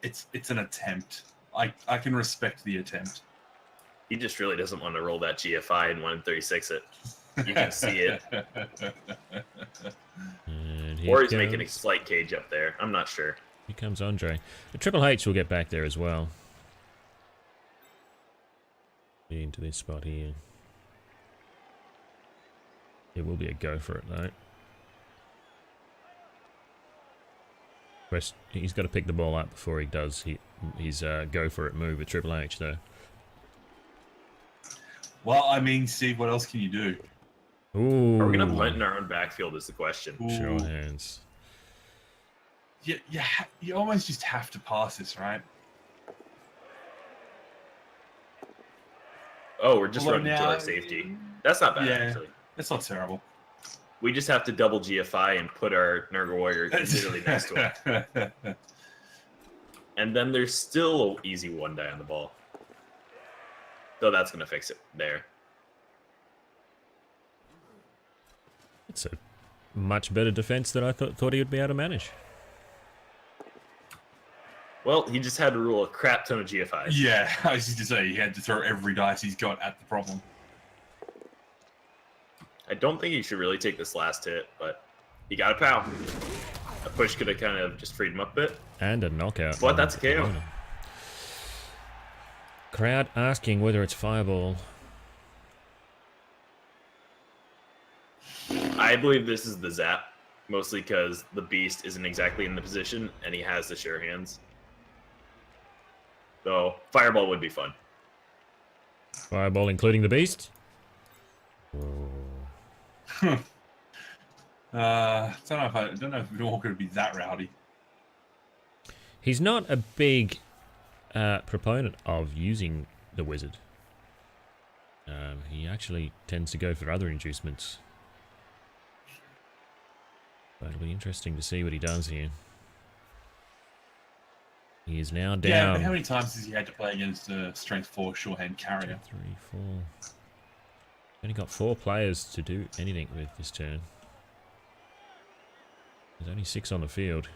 It's an attempt. I can respect the attempt. He just really doesn't want to roll that GFI and 136 it. You can see it. And Or he's making a slight cage up there. I'm not sure. Here comes Andre. The Triple H will get back there as well. Into this spot here. It will be a go for it though. He's got to pick the ball up before he does his go for it move with Triple H though. Well, I mean, Steve, what else can you do? Ooh. Are we going to punt in our own backfield is the question. Sure Ooh. hands. You almost just have to pass this, right? Oh, we're just Although running to now- our safety. That's not bad, Yeah. actually. That's not terrible. We just have to double GFI and put our Nurgle Warrior literally next to him. And then there's still an easy 1 die on the ball. So that's going to fix it there. It's a much better defense than I thought he would be able to manage. Well, he just had to rule a crap ton of GFIs. Yeah, I was just to say, he had to throw every dice he's got at the problem. I don't think he should really take this last hit, but he got a pow. A push could have kind of just freed him up a bit. And a knockout. But that's a KO. Crowd asking whether it's fireball. I believe this is the zap, mostly because the beast isn't exactly in the position, and he has the sure hands. So, fireball would be fun. Fireball including the beast? Don't know if Morka would be that rowdy. He's not a big proponent of using the wizard. He actually tends to go for other inducements. But it'll be interesting to see what he does here. He is now down. Yeah, but how many times has he had to play against a strength 4 shorthand carrier? 2, 3, 4. Only got 4 players to do anything with this turn. There's only 6 on the field.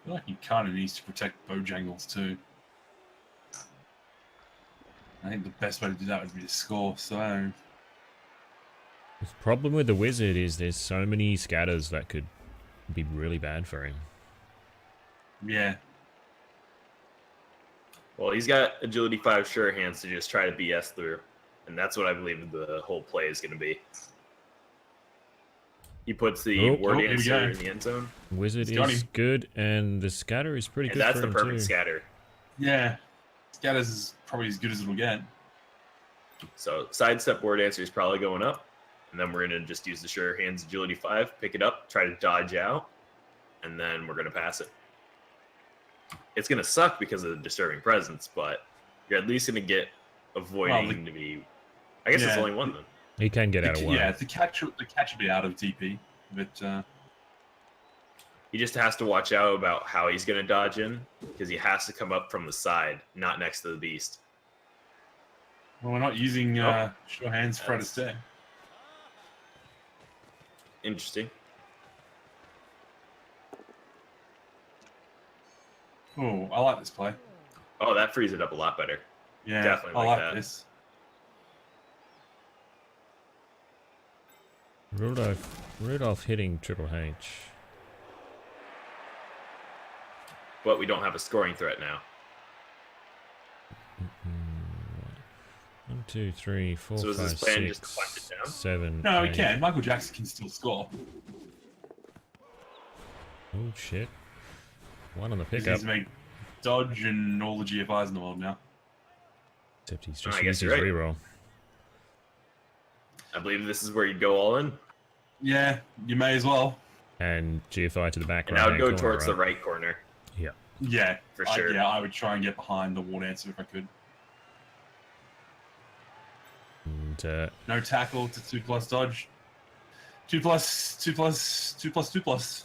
I feel like he kind of needs to protect Bojangles too. I think the best way to do that would be to score, so... The problem with the wizard is there's so many scatters that could be really bad for him. Yeah. Well, he's got agility 5 sure hands to just try to BS through. And that's what I believe the whole play is going to be. He puts the War here we go. Dancer in the end zone. Wizard He's got is him. good, and the scatter is pretty And good that's for the him perfect too. scatter. Yeah. Scatter's is probably as good as it'll get. So sidestep War Dancer is probably going up. And then we're going to just use the Sure Hands Agility 5, pick it up, try to dodge out, and then we're going to pass it. It's going to suck because of the Disturbing Presence, but you're at least going to get avoiding to be... I guess it's only one then. He can get out of one. Yeah, the catch will be out of TP, but He just has to watch out about how he's going to dodge in, because he has to come up from the side, not next to the beast. well, we're not using Sure Hands Fred Astaire. Interesting. Oh, I like this play. Oh, that frees it up a lot better. Yeah, Definitely I like like that. this. Rudolph hitting Triple H. But we don't have a scoring threat now. 1, 2, 3, 4, So is 5, this plan 6, just to punt it down? 7. No, he 8. can. Michael Jackson can still score. Oh shit! One on the Because pickup. he's made dodge and all the GFIs in the world now. Except he's just I guess used his you're right. reroll. I believe this is where you go all in. Yeah, you may as well. And GFI to the back And I would right go corner, towards the right? right corner. Yeah. Yeah, For sure. Yeah, I would try and get behind the War Dancer if I could. And No tackle to 2+ dodge. 2+.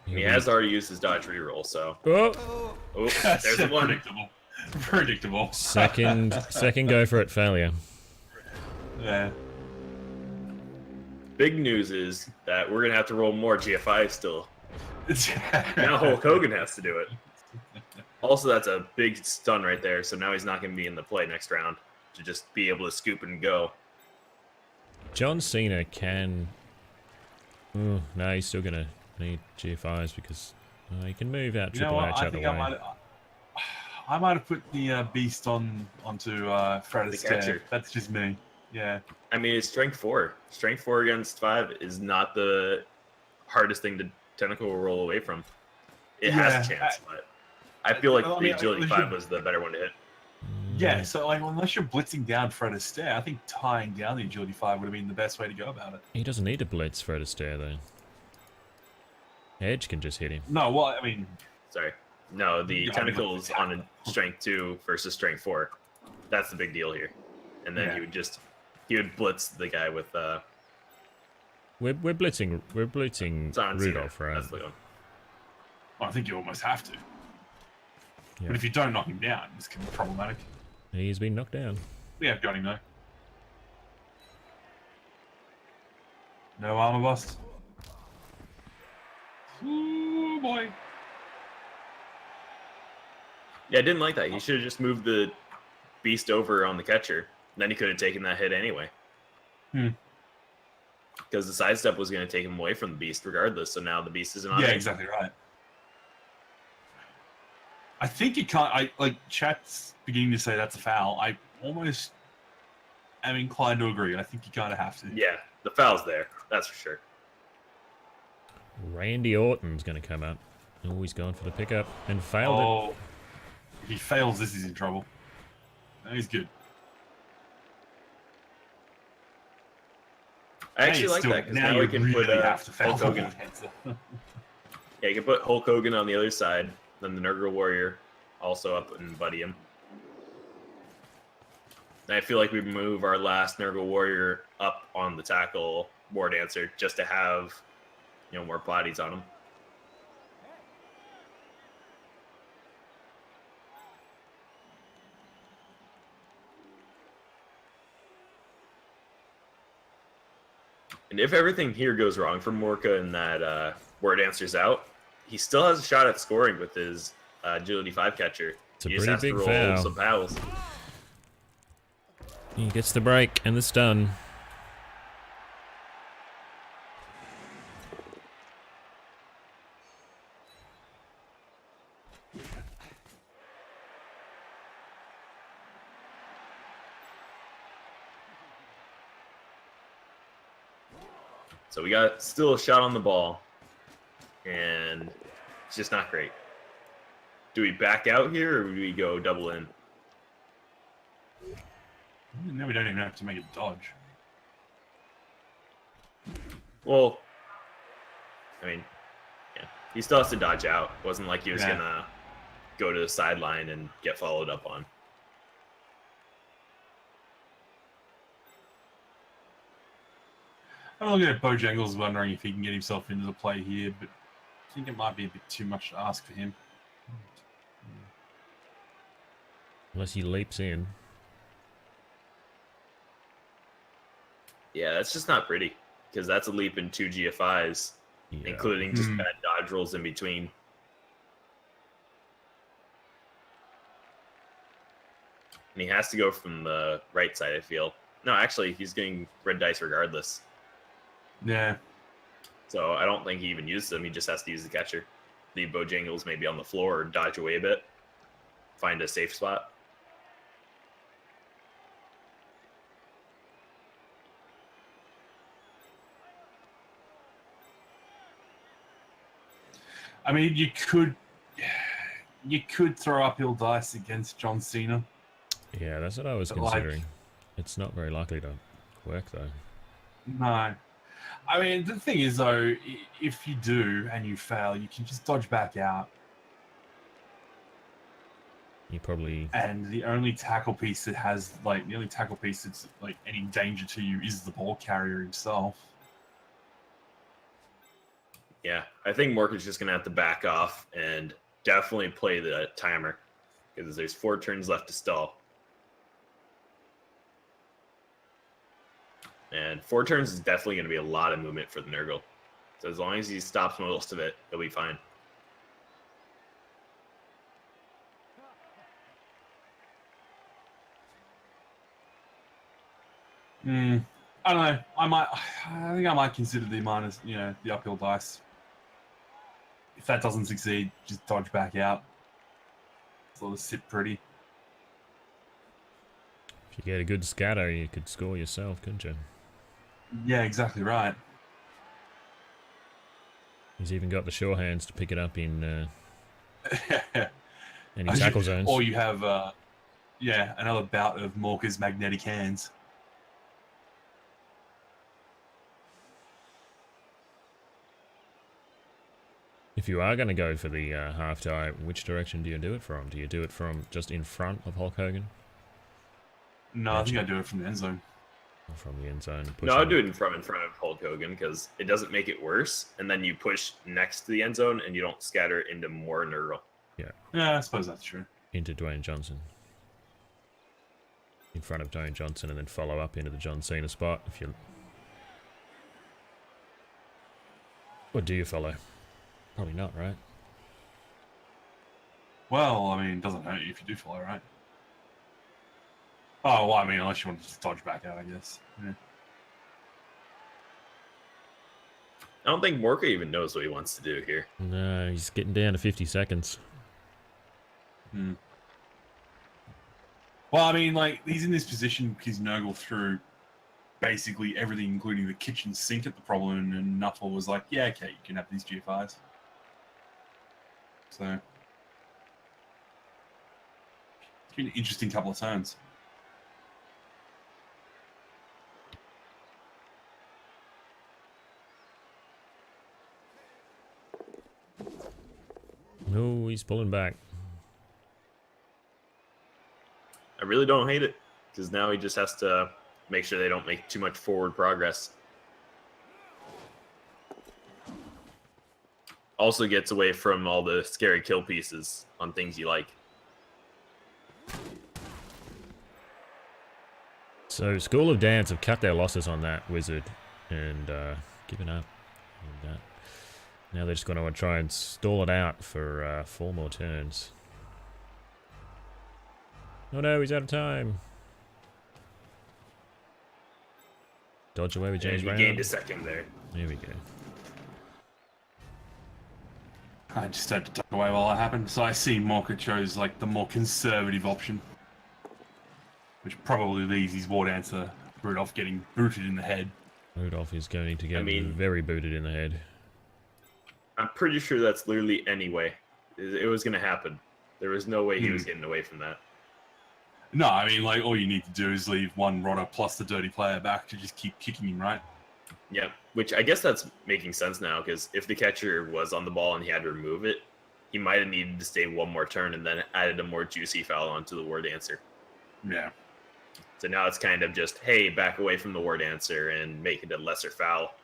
He has already used his dodge reroll, so. Oh! Oh, there's the one. Predictable. Predictable. Second go for it, failure. Yeah. Big news is that we're going to have to roll more GFI still. Now Hulk Hogan has to do it. Also, that's a big stun right there, so now he's not going to be in the play next round to just be able to scoop and go. John Cena can... Oh, no, he's still going to need GFIs because he can move out You know Triple what? H I out the think way. I might have put the Beast onto Fred The Astaire. catcher. That's just me. Yeah. I mean, it's strength 4. Strength 4 against 5 is not the hardest thing to tentacle roll away from. It has a chance, but I feel like I the mean, agility 5 was the better one to hit. Yeah, so like unless you're blitzing down Fred Astaire, I think tying down the agility 5 would have been the best way to go about it. He doesn't need to blitz Fred Astaire, though. Edge can just hit him. No, well, I mean, Sorry. No, the Yeah, I mean, tentacles on a strength 2 versus strength 4. That's the big deal here. And then Yeah. he would blitz the guy with We're blitzing John Cena. Rudolph, right? That's the one. I think you almost have to. Yeah. But if you don't knock him down, this can be problematic. He's been knocked down. We have got him though. No armor bust. Ooh boy. Yeah, I didn't like that. He should have just moved the beast over on the catcher. Then he could have taken that hit anyway. Because the sidestep was going to take him away from the beast regardless. So now the beast isn't on. Yeah, him. exactly right. I think you can't. Chat's beginning to say that's a foul. I almost am inclined to agree. I think you kind of have to. Yeah, the foul's there. That's for sure. Randy Orton's going to come up. Oh, he's going for the pickup and failed it. Oh, if he fails, this is in trouble. No, he's good. I actually like that because now we can put have to fail Hulk Hogan. Yeah, you can put Hulk Hogan on the other side, then the Nurgle Warrior also up and buddy him. And I feel like we move our last Nurgle Warrior up on the tackle War Dancer just to have, more bodies on him. And if everything here goes wrong for Morka and that War Dancer's out, he still has a shot at scoring with his Agility 5 catcher. It's a He just pretty has big to roll foul. some fouls. He gets the break and the stun. So we got still a shot on the ball, and it's just not great. Do we back out here, or do we go double in? No, we don't even have to make a dodge. Well, I mean, yeah, he still has to dodge out. It wasn't like he was gonna go to the sideline and get followed up on. I'm looking at Bojangles, wondering if he can get himself into the play here, but I think it might be a bit too much to ask for him. Unless he leaps in. Yeah, that's just not pretty, because that's a leap in 2 GFIs, including just bad dodge rolls in between. And he has to go from the right side, I feel. No, actually, he's getting red dice regardless. Yeah. So I don't think he even used them. He just has to use the catcher. Leave Bojangles maybe on the floor or dodge away a bit. Find a safe spot. I mean, you could throw uphill dice against John Cena. Yeah, that's what I was considering. It's not very likely to work, though. No. I mean, the thing is, though, if you do and you fail, you can just dodge back out. You probably... And the only tackle piece that has, like, the only tackle piece that's, like, any danger to you is the ball carrier himself. Yeah, I think Morka's just going to have to back off and definitely play the timer, because there's 4 turns left to stall. And 4 turns is definitely going to be a lot of movement for the Nurgle. So as long as he stops most of it, he'll be fine. I don't know. I think I might consider the minus, the uphill dice. If that doesn't succeed, just dodge back out. Sort of sit pretty. If you get a good scatter, you could score yourself, couldn't you? Yeah, exactly right. He's even got the sure hands to pick it up in any tackle zones. Or you have, another bout of Morka's magnetic hands. If you are going to go for the half tie, which direction do you do it from? Do you do it from just in front of Hulk Hogan? No, I think I do it from the end zone. Or from the end zone? No, I'll do it in front of Hulk Hogan, because it doesn't make it worse. And then you push next to the end zone, and you don't scatter into more Nurgle. Yeah, I suppose that's true. Into Dwayne Johnson. In front of Dwayne Johnson, and then follow up into the John Cena spot. If you... Or do you follow? Probably not, right? Well, I mean, it doesn't hurt you if you do follow, right? Oh, well, I mean, unless you want to just dodge back out, I guess. Yeah. I don't think Morka even knows what he wants to do here. No, he's getting down to 50 seconds. Well, I mean, like, he's in this position because Nurgle threw basically everything, including the kitchen sink at the problem, and Nuffle was like, yeah, okay, you can have these GFIs. So, it's been an interesting couple of turns. No, he's pulling back. I really don't hate it, because now he just has to make sure they don't make too much forward progress. Also gets away from all the scary kill pieces on things you like. So, School of Dance have cut their losses on that wizard and given up on that. Now they're just going to try and stall it out for 4 more turns. Oh no, he's out of time. Dodge away with James And Brown. he gained a second there. There we go. I just had to tuck away while that happened. So I see Morka chose like the more conservative option, which probably leaves his war dancer Rudolph getting booted in the head. Rudolph is going to get mean- very booted in the head. I'm pretty sure that's literally anyway. It was going to happen. There was no way he was getting away from that. No, I mean, like, all you need to do is leave one rotter plus the dirty player back to just keep kicking him, right? Yeah, which I guess that's making sense now, because if the catcher was on the ball and he had to remove it, he might have needed to stay one more turn and then added a more juicy foul onto the war dancer. Yeah. So now it's kind of just, hey, back away from the war dancer and make it a lesser foul.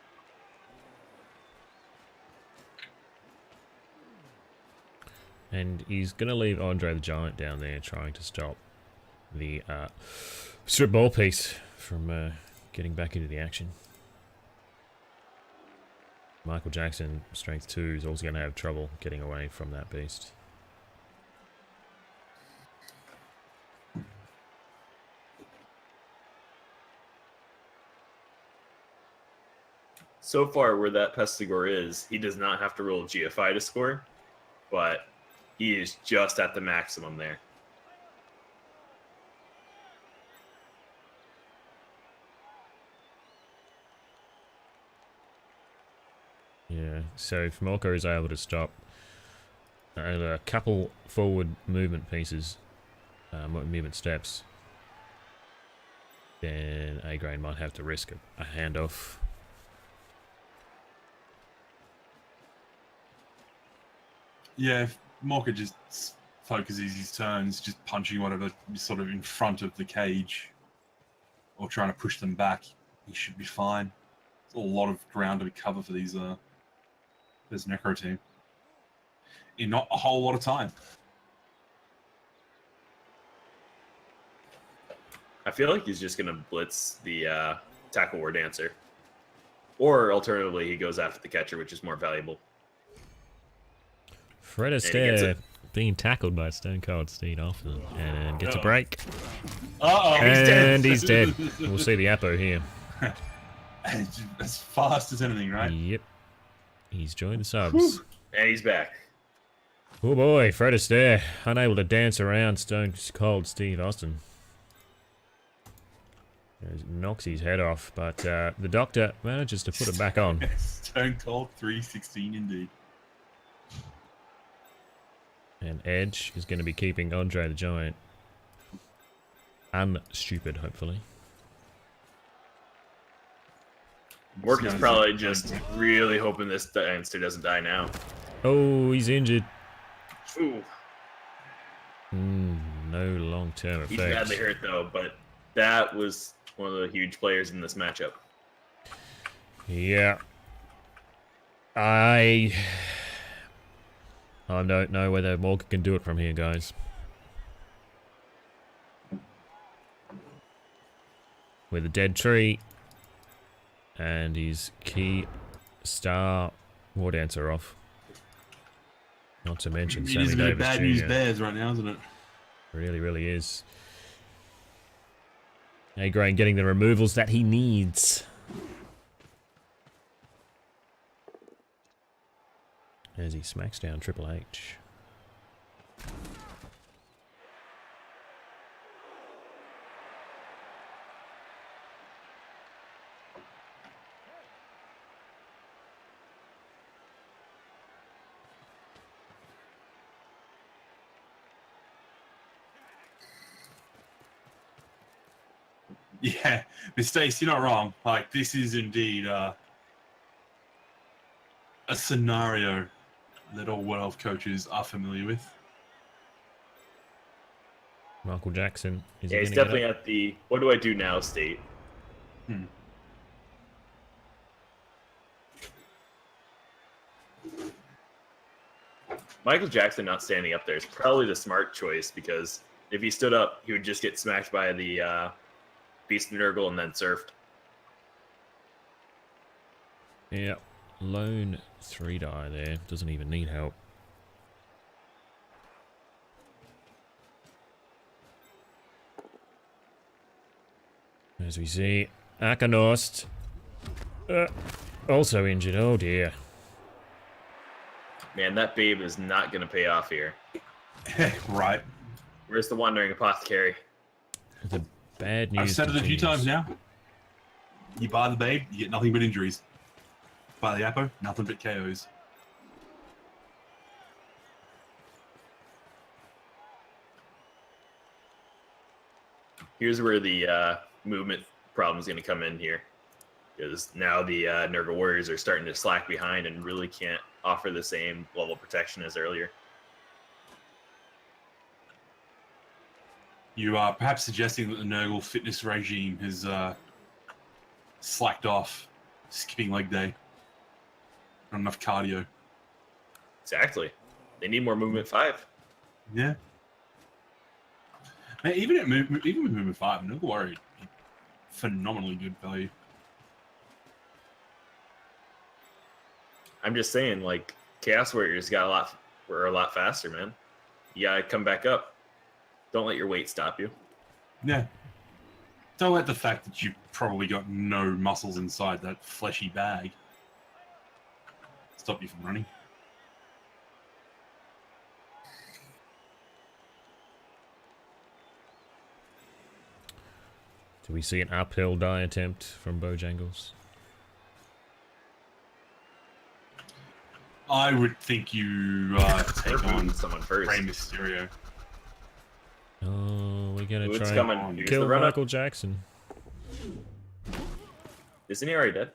And he's going to leave Andre the Giant down there trying to stop the strip ball piece from getting back into the action. Michael Jackson, strength 2, is also going to have trouble getting away from that beast. So far, where that Pestigore is, he does not have to roll GFI to score, but he is just at the maximum there. Yeah, so if Morka is able to stop a couple forward movement pieces, movement steps, then AGrain might have to risk a handoff. Yeah, if Morka just focuses his turns, just punching whatever is sort of in front of the cage, or trying to push them back, he should be fine. There's a lot of ground to cover for these this Necro team in not a whole lot of time. I feel like he's just going to blitz the tackle war dancer. Or alternatively, he goes after the catcher, which is more valuable. Fred gets Astaire it. being tackled by Stone Cold Steve Austin and gets a break. Uh-oh, And he's dead. We'll see the Apo here. As fast as anything, right? Yep. He's joined the subs. And he's back. Oh boy, Fred Astaire, unable to dance around Stone Cold Steve Austin. Knocks his head off, but the doctor manages to put it back on. Stone Cold 316 indeed. And Edge is going to be keeping Andre the Giant unstupid, hopefully. Morka's probably just really hoping this dancer doesn't die now. Oh, he's injured. Ooh, No long-term he's effect. badly hurt though, but that was one of the huge players in this matchup. Yeah. I don't know whether Morka can do it from here, guys. With a dead tree and his key star war dancer off. Not to mention It Sammy is a bit of Davis bad Jr. news bears right now, isn't it? Really, really is. AGrain getting the removals that he needs. As he smacks down Triple H. Yeah, but Stace, you're not wrong. Like, this is indeed a scenario that all World Elf coaches are familiar with. Michael Jackson. Is Yeah, he he's gonna definitely get up? at the what do I do now state. Michael Jackson not standing up there is probably the smart choice, because if he stood up, he would just get smacked by the Beast Nurgle and then surfed. Yeah. Lone 3-die there. Doesn't even need help. As we see, Akanost also injured. Oh dear. Man, that babe is not going to pay off here. Right. Where's the Wandering Apothecary? The bad news. I've said it a few continues. times now. You buy the Babe, you get nothing but injuries. Buy the Apo, nothing but KOs. Here's where the movement problem is going to come in here. Because now the Nurgle Warriors are starting to slack behind and really can't offer the same level of protection as earlier. You are perhaps suggesting that the Nurgle fitness regime has slacked off, skipping leg day. Not enough cardio. Exactly. They need more movement 5. Yeah. Man, even with movement 5, Nurgle Warrior, phenomenally good value. I'm just saying, like, Chaos Warriors were a lot faster, man. You gotta come back up. Don't let your weight stop you. Yeah. Don't let the fact that you probably got no muscles inside that fleshy bag stop you from running. Do we see an uphill die attempt from Bojangles? I would think you take on someone first. Rey Mysterio. Oh, we're gonna Who's try coming? and Here's kill the run-up. Michael Jackson. Isn't he already dead?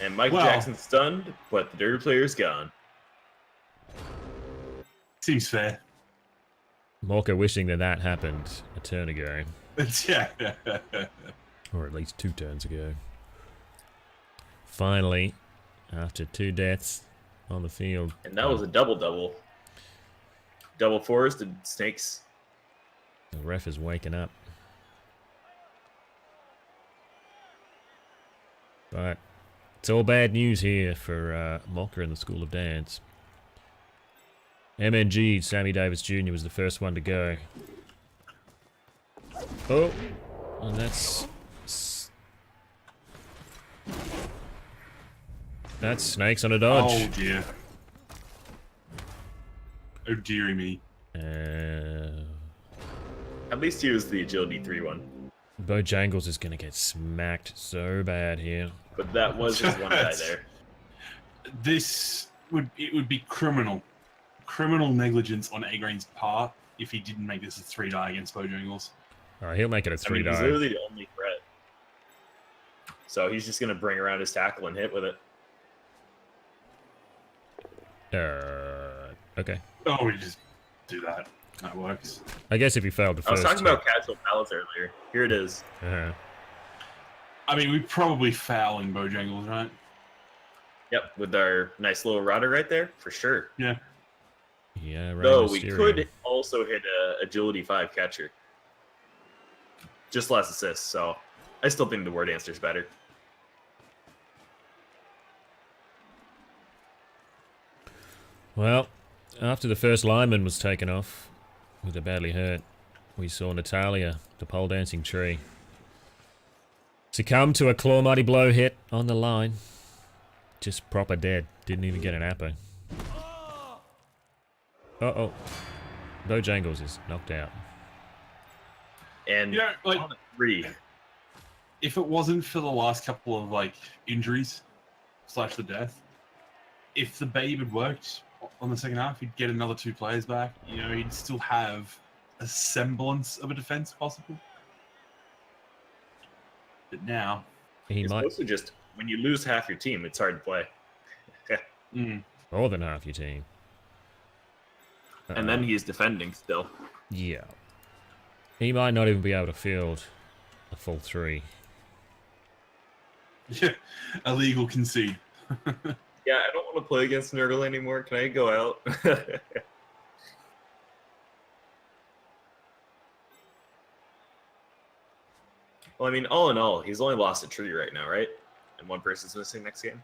And Michael Well- Jackson's stunned, but the Dirty Player's gone. Seems fair. Morka wishing that happened a turn ago, Yeah. or at least 2 turns ago. Finally, after 2 deaths on the field. And that was a double. Double fours to Snakes. The ref is waking up. But it's all bad news here for Morka and the School of Dance. MNG, Sammy Davis Jr. was the first one to go. Oh, and that's Snakes on a dodge. Oh dear. Oh dearie me. At least he was the Agility 3 one. Bojangles is gonna get smacked so bad here. But that was just one guy there. It would be criminal negligence on AGrain's part if he didn't make this a 3-die against Bojangles. Alright, he'll make it a I mean, 3-die. he's literally the only threat. So he's just gonna bring around his tackle and hit with it. Okay. Oh, we just do that. That works. I guess if he failed the I was first talking about casual pallets earlier. Here it is. I mean, we're probably fouling Bojangles, right? Yep, with our nice little rodder right there, for sure. Yeah. Yeah, Rey Though we Mysterio. could also hit a Agility 5 catcher. Just less assists, so I still think the word answer is better. Well, after the first lineman was taken off with a badly hurt, we saw Natalia, the pole dancing tree, succumb to a claw mighty blow hit on the line. Just proper dead. Didn't even get an appo. Uh-oh. Bojangles is knocked out. And You know, like, on a 3, if it wasn't for the last couple of, like, injuries / the death, if the Babe had worked on the second half, he'd get another 2 players back. You know, he'd still have a semblance of a defense possible. But now... He it's might mostly just, when you lose half your team, it's hard to play. more than half your team. And then he's defending still. Yeah. He might not even be able to field a full 3. Yeah, illegal concede. Yeah, I don't want to play against Nurgle anymore. Can I go out? Well, I mean, all in all, he's only lost a tree right now, right? And one person's missing next game.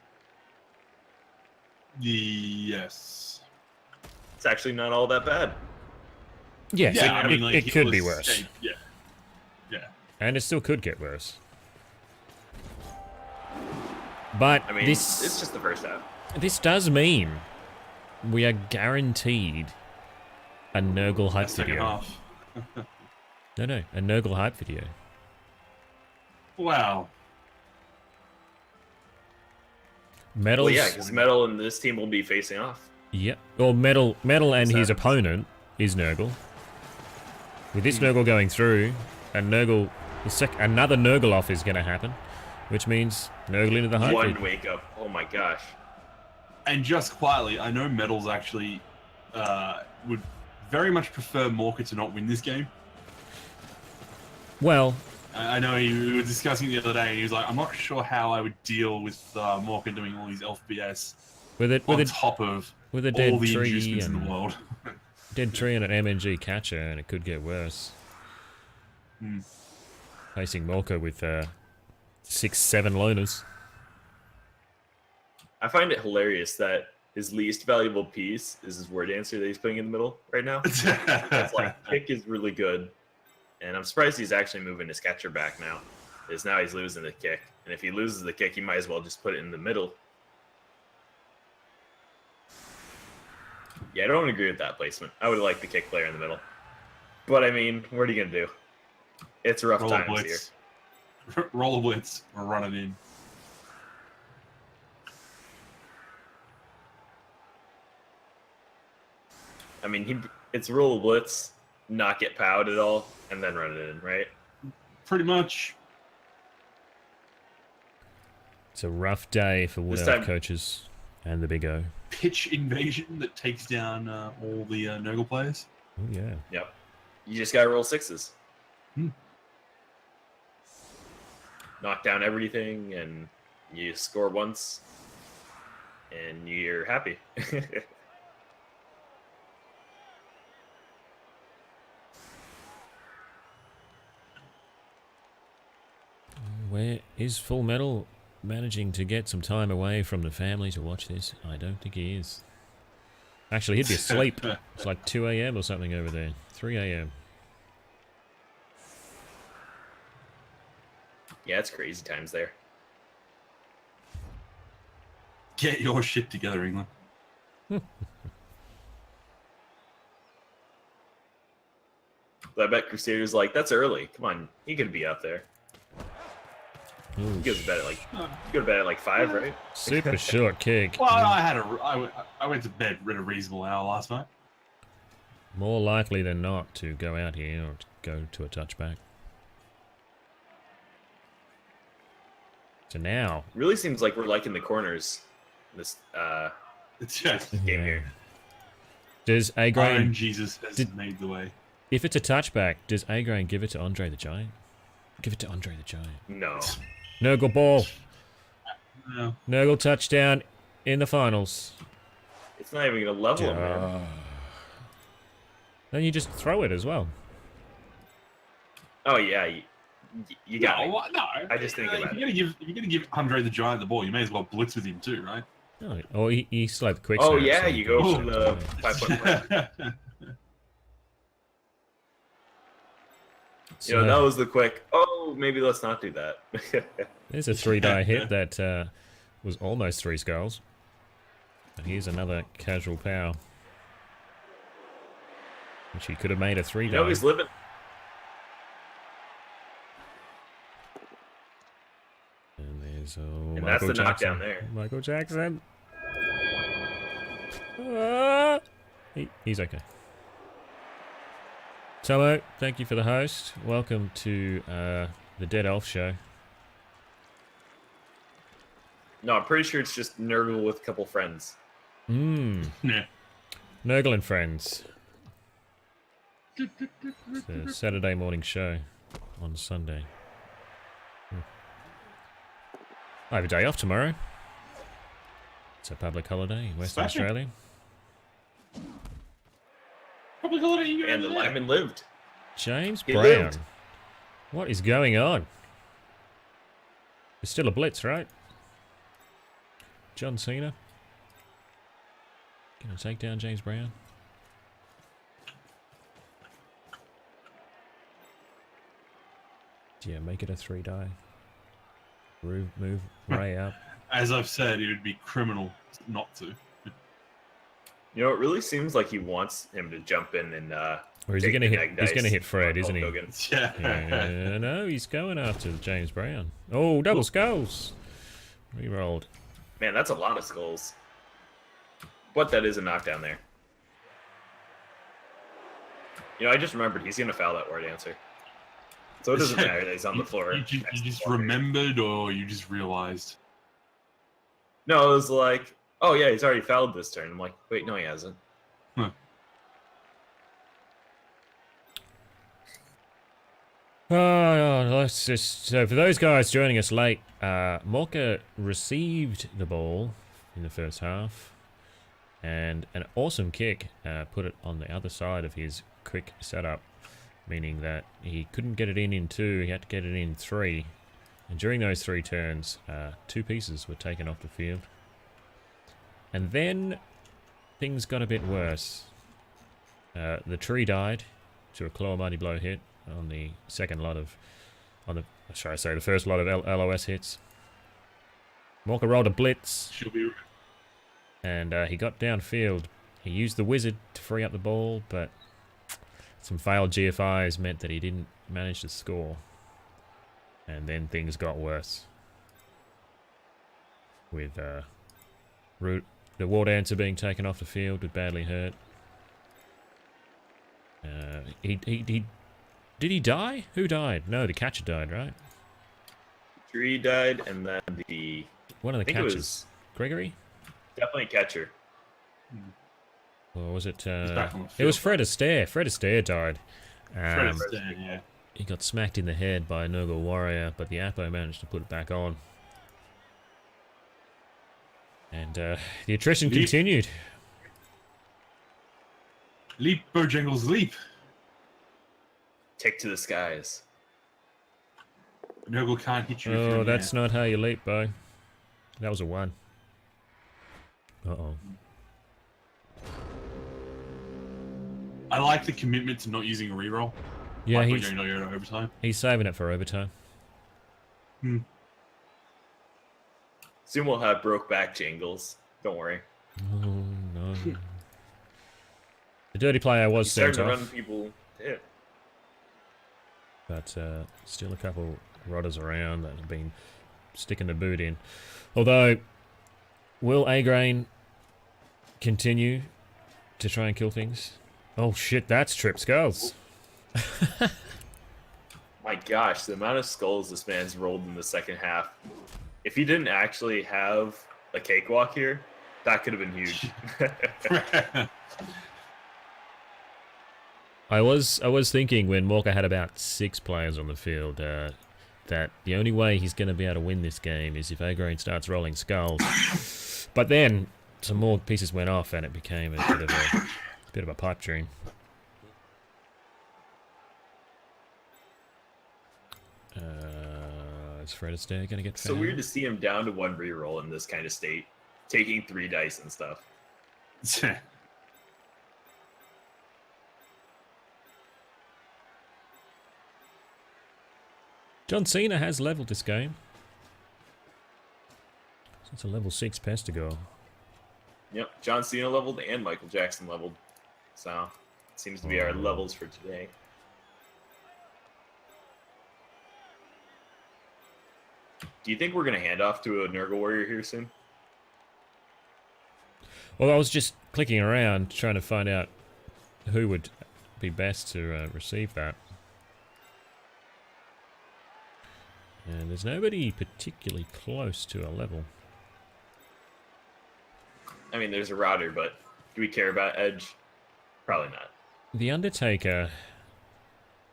Yes. It's actually not all that bad. Yes, Yeah, I mean, like, it could be was worse. safe. Yeah. Yeah. And it still could get worse. But I mean, this it's just the first half. this does mean we are guaranteed a Nurgle hype Second video. half. No, a Nurgle hype video. Wow. Metals. Well, yeah, because Metal and this team will be facing off. Yep. Well, Metal and his Sounds- opponent is Nurgle. With this Nurgle going through, another Nurgle off is going to happen, which means Nurgle into the hype One feed. wake up. Oh my gosh. And just quietly, I know Metals actually would very much prefer Morka to not win this game. Well, I know we were discussing it the other day, and he was like, "I'm not sure how I would deal with Morka doing all these elf BS with on top of a all dead the tree inducements in and the world." dead tree and an MNG catcher, and it could get worse. Facing Morka with 6-7 loners. I find it hilarious that his least valuable piece is his word answer that he's putting in the middle right now. It's like, kick is really good. And I'm surprised he's actually moving his catcher back now. Because now he's losing the kick. And if he loses the kick, he might as well just put it in the middle. Yeah, I don't agree with that placement. I would like the kick player in the middle. But I mean, what are you going to do? It's rough Roller times blitz. Roller blitz. We're running in. I mean, it's roll blitz, not get powed at all, and then run it in, right? Pretty much. It's a rough day for Wood This Elf time- coaches and the Big O. Pitch invasion that takes down all the Nurgle players. Oh, yeah. Yep. You just gotta roll sixes. Knock down everything, and you score once, and you're happy. Where is Full Metal managing to get some time away from the family to watch this? I don't think he is. Actually, he'd be asleep. It's like 2 a.m. or something over there. 3 a.m. Yeah, it's crazy times there. Get your shit together, England. I bet Crusader's like, that's early. Come on, he could be up there. He goes to bed at like 5, right? Super short kick. Well, I went to bed at a reasonable hour last night. More likely than not to go out here or to go to a touchback. So now, Really seems like we're liking the corners. This It's just game Yeah. here. does Iron AGrain, Jesus has Did- made the way. if it's a touchback, does AGrain give it to Andre the Giant? Give it to Andre the Giant. No. Nurgle ball. No. Nurgle touchdown in the finals. It's not even gonna level him, man. Then you just throw it as well. Oh yeah, you got No, it. what? No. I just think about if you're gonna give Andre the Giant the ball, you may as well blitz with him too, right? Oh, or he still had the quick Oh snap, yeah, so- you go Oh. for the 5-point play. You know, So, that was the quick. Oh, maybe let's not do that. there's a 3-die hit that was almost 3 skulls. And here's another casual pow. Which he could have made a 3-die. You know he's living. And there's And Michael that's the Jackson. knockdown there. Michael Jackson. He's okay. Tomo, thank you for the host. Welcome to the Dead Elf Show. No, I'm pretty sure it's just Nurgle with a couple friends. Yeah. Nurgle and Friends. It's a Saturday morning show on Sunday. I have a day off tomorrow. It's a public holiday in Western Smashing. Australia. Probably call it you And the lineman lived. James He Brown. lived. What is going on? It's still a blitz, right? John Cena. Gonna take down James Brown. Yeah, make it a 3-die. Move Ray up. As I've said, it would be criminal not to. You know, it really seems like he wants him to jump in and Or is he going to hit? He's going to hit Fred, isn't he? Yeah. Yeah, no, he's going after James Brown. Oh, double skulls. Rerolled. Man, that's a lot of skulls. But that is a knockdown there. You know, I just remembered he's going to foul that War Dancer. So it doesn't matter that he's on the floor. You just remembered, or you just realized? No, it was like, oh yeah, he's already fouled this turn. I'm like, wait, no, he hasn't. Huh. Let's just. So for those guys joining us late, Morka received the ball in the first half, and an awesome kick put it on the other side of his quick setup, meaning that he couldn't get it in 2, he had to get it in 3. And during those 3 turns, 2 pieces were taken off the field. And then things got a bit worse. The tree died to a claw mighty blow hit on the second lot of, the first lot of LOS hits. Morka rolled a blitz. She'll be. And he got downfield. He used the wizard to free up the ball, but some failed GFIs meant that he didn't manage to score. And then things got worse. With the War Dancer being taken off the field with badly hurt. Did he die? Who died? No, the catcher died, right? Tree died, and then one of the catchers. It was Gregory? definitely catcher. Or was it? back on the It was field. Fred Astaire. Fred Astaire died. Fred Astaire, yeah. He got smacked in the head by a Nurgle warrior, but the Apo managed to put it back on. And the attrition continued. Leap, Bojangles, leap. Take to the skies. Nurgle can't hit you. if you're Oh, in that's there. not how you leap, Bo. That was a 1. Uh-oh. I like the commitment to not using a reroll. Yeah, like he's when you're going to overtime. saving it for overtime. Soon we'll have broke back jangles. Don't worry. Oh, no. The dirty player was He's starting sent to off. run people to hit. But still a couple rodders around that have been sticking the boot in. Although, will AGrain continue to try and kill things? Oh shit, that's Trip Skulls. My gosh, the amount of skulls this man's rolled in the second half. If he didn't actually have a cakewalk here, that could have been huge. I was thinking when Morka had about 6 players on the field that the only way he's going to be able to win this game is if AGrain starts rolling skulls. But then some more pieces went off and it became a bit of a pipe dream. Is Fred Astaire going to get So fouled? weird to see him down to 1 reroll in this kind of state, taking 3 dice and stuff. John Cena has leveled this game. So it's a level 6 Pestigo. Yep, John Cena leveled and Michael Jackson leveled. So, seems to be our levels for today. Do you think we're going to hand off to a Nurgle warrior here soon? Well, I was just clicking around trying to find out who would be best to receive that. And there's nobody particularly close to a level. I mean, there's a router, but do we care about Edge? Probably not. The Undertaker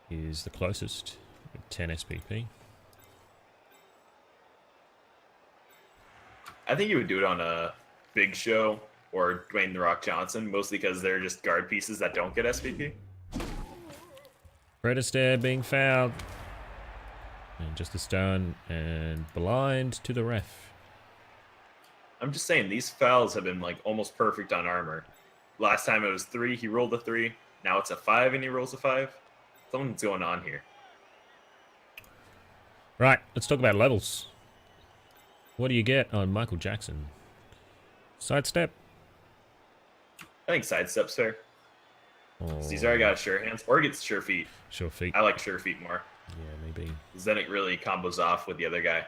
is the closest with 10 SPP. I think you would do it on a Big Show or Dwayne The Rock Johnson, mostly because they're just guard pieces that don't get SVP. Fred Astaire being fouled. And just a stun and blind to the ref. I'm just saying, these fouls have been like almost perfect on armor. Last time it was 3, he rolled a 3. Now it's a 5 and he rolls a 5. Something's going on here. Right, let's talk about levels. What do you get on Michael Jackson? Sidestep. I think sidestep's fair. Oh, He's already got sure hands, or gets sure feet. sure feet. I like sure feet more, Yeah, maybe. because then it really combos off with the other guy.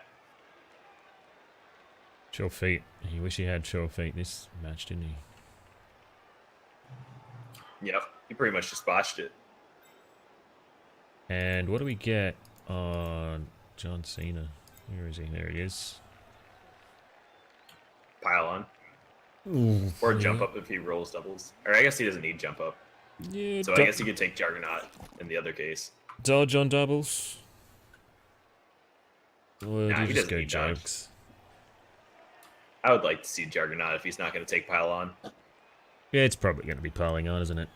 Sure feet. He wish he had sure feet this match, didn't he? Yep, he pretty much just botched it. And what do we get on John Cena? Where is he? There he is. Pile on. Ooh, Or jump up if he rolls doubles. Or I guess he doesn't need jump up. Yeah, So I guess he could take Juggernaut in the other case. dodge on doubles. Or Nah, do you he just doesn't go need dodge. jokes? I would like to see Juggernaut if he's not going to take pile on. Yeah, it's probably going to be piling on, isn't it?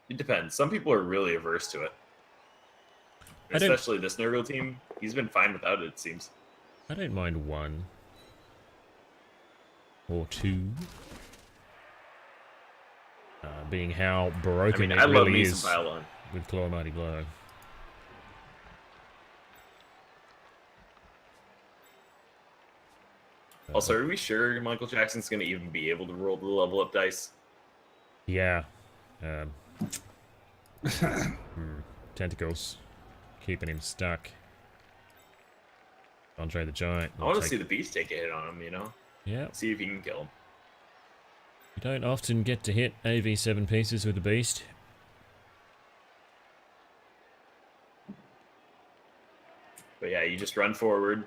It depends. Some people are really averse to it. I don't- Especially this Nurgle team. He's been fine without it, it seems. I don't mind 1 or 2. Being how broken I it love really me is some pile on. with Claw Mighty Glow. Also, are we sure Michael Jackson's going to even be able to roll the level up dice? Yeah. Tentacles. Keeping him stuck. Andre the Giant. I want to see the beast take a hit on him, you know? Yeah. See if he can kill him. You don't often get to hit AV7 pieces with the beast. But yeah, you just run forward.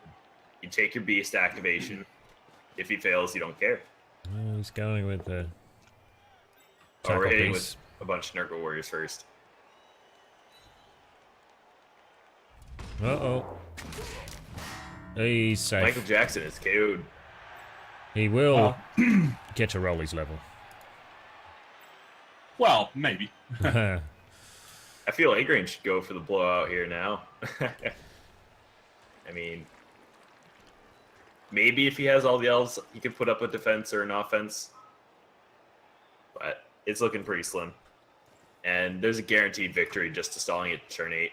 You take your beast activation. If he fails, you don't care. Oh, he's going with the Oh, we're tackle hitting piece. with a bunch of Nurgle Warriors first. Uh-oh. He's safe. Michael Jackson is KO'd. He will get to Rolly's level. Well, maybe. I feel AGrain should go for the blowout here now. I mean, maybe if he has all the elves, he could put up a defense or an offense. But it's looking pretty slim. And there's a guaranteed victory just to stalling it turn 8.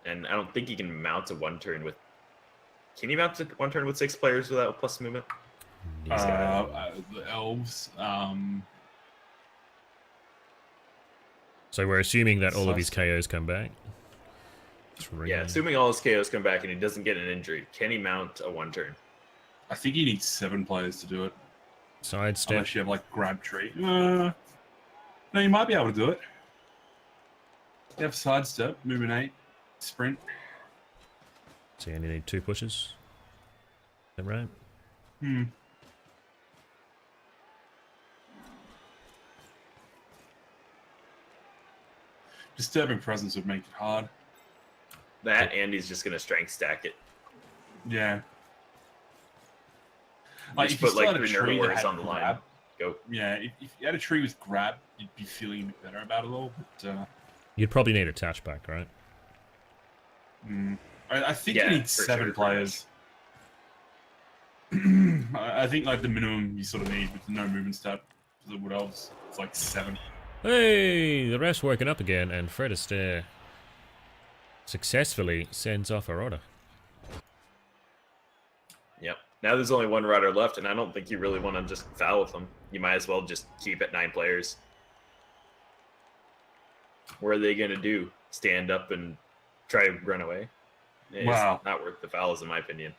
And I don't think he can mount a 1 turn with... Can you mount a 1 turn with 6 players without plus movement? The elves. So we're assuming that all of his KOs come back. Yeah, assuming all his KOs come back and he doesn't get an injury, can he mount a 1 turn? I think you need 7 players to do it. Sidestep. Unless you have like grab tree. No, you might be able to do it. You have sidestep, movement 8, sprint. So you only need 2 pushes. Is that right? Disturbing presence would make it hard. That, and he's just going to strength stack it. Yeah. Just if you put like still had a 3 tree Nurgle that Warriors had on the line. grab, Go. Yeah, if you had a tree with grab, you'd be feeling a bit better about it all. But You'd probably need a touchback, right? I think Yeah, you need for 7 sure, players. I think like the minimum you sort of need with no movement stat for the Wood Elves, it's like 7. Hey, the ref's woken up again, and Fred Astaire successfully sends off a order. Yep. Now there's only 1 rider left, and I don't think you really want to just foul with them. You might as well just keep it 9 players. What are they going to do? Stand up and try to run away? It's Wow. not worth the fouls, in my opinion.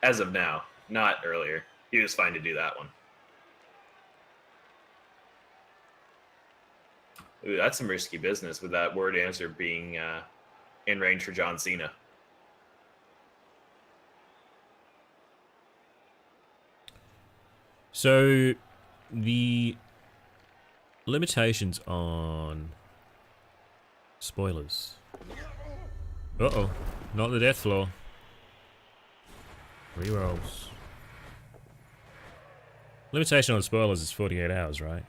As of now, not earlier. He was fine to do that one. Ooh, that's some risky business with that word answer being in range for John Cena. So, the limitations on spoilers. Uh-oh. Not the death floor. Rerolls. Limitation on spoilers is 48 hours, right?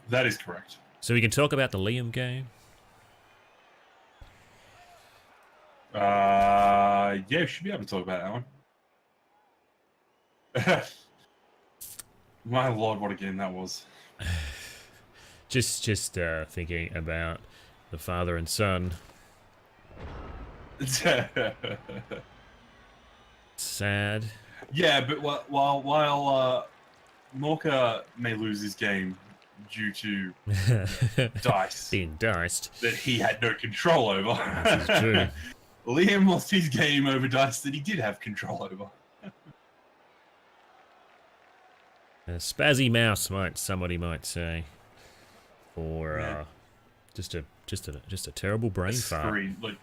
That is correct. So we can talk about the Liam game. Yeah, should be able to talk about that one. My lord, what a game that was. Just thinking about the father and son. Sad. Yeah, but while Morka may lose his game due to dice Being diced. that he had no control over, This is true. Liam lost his game over dice that he did have control over. A spazzy mouse, somebody might say, or Yeah. just a terrible brain fart. Screen, like,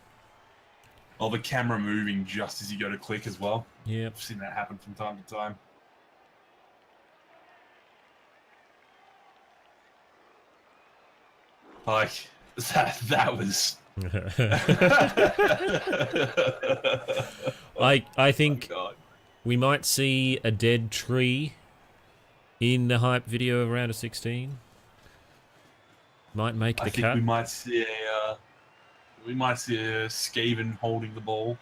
the camera moving just as you go to click as well. Yep. I've seen that happen from time to time. Like that was. I think Oh, God. we might see a dead tree in the hype video of round of 16. Might make I the think cut. we might see a Skaven holding the ball,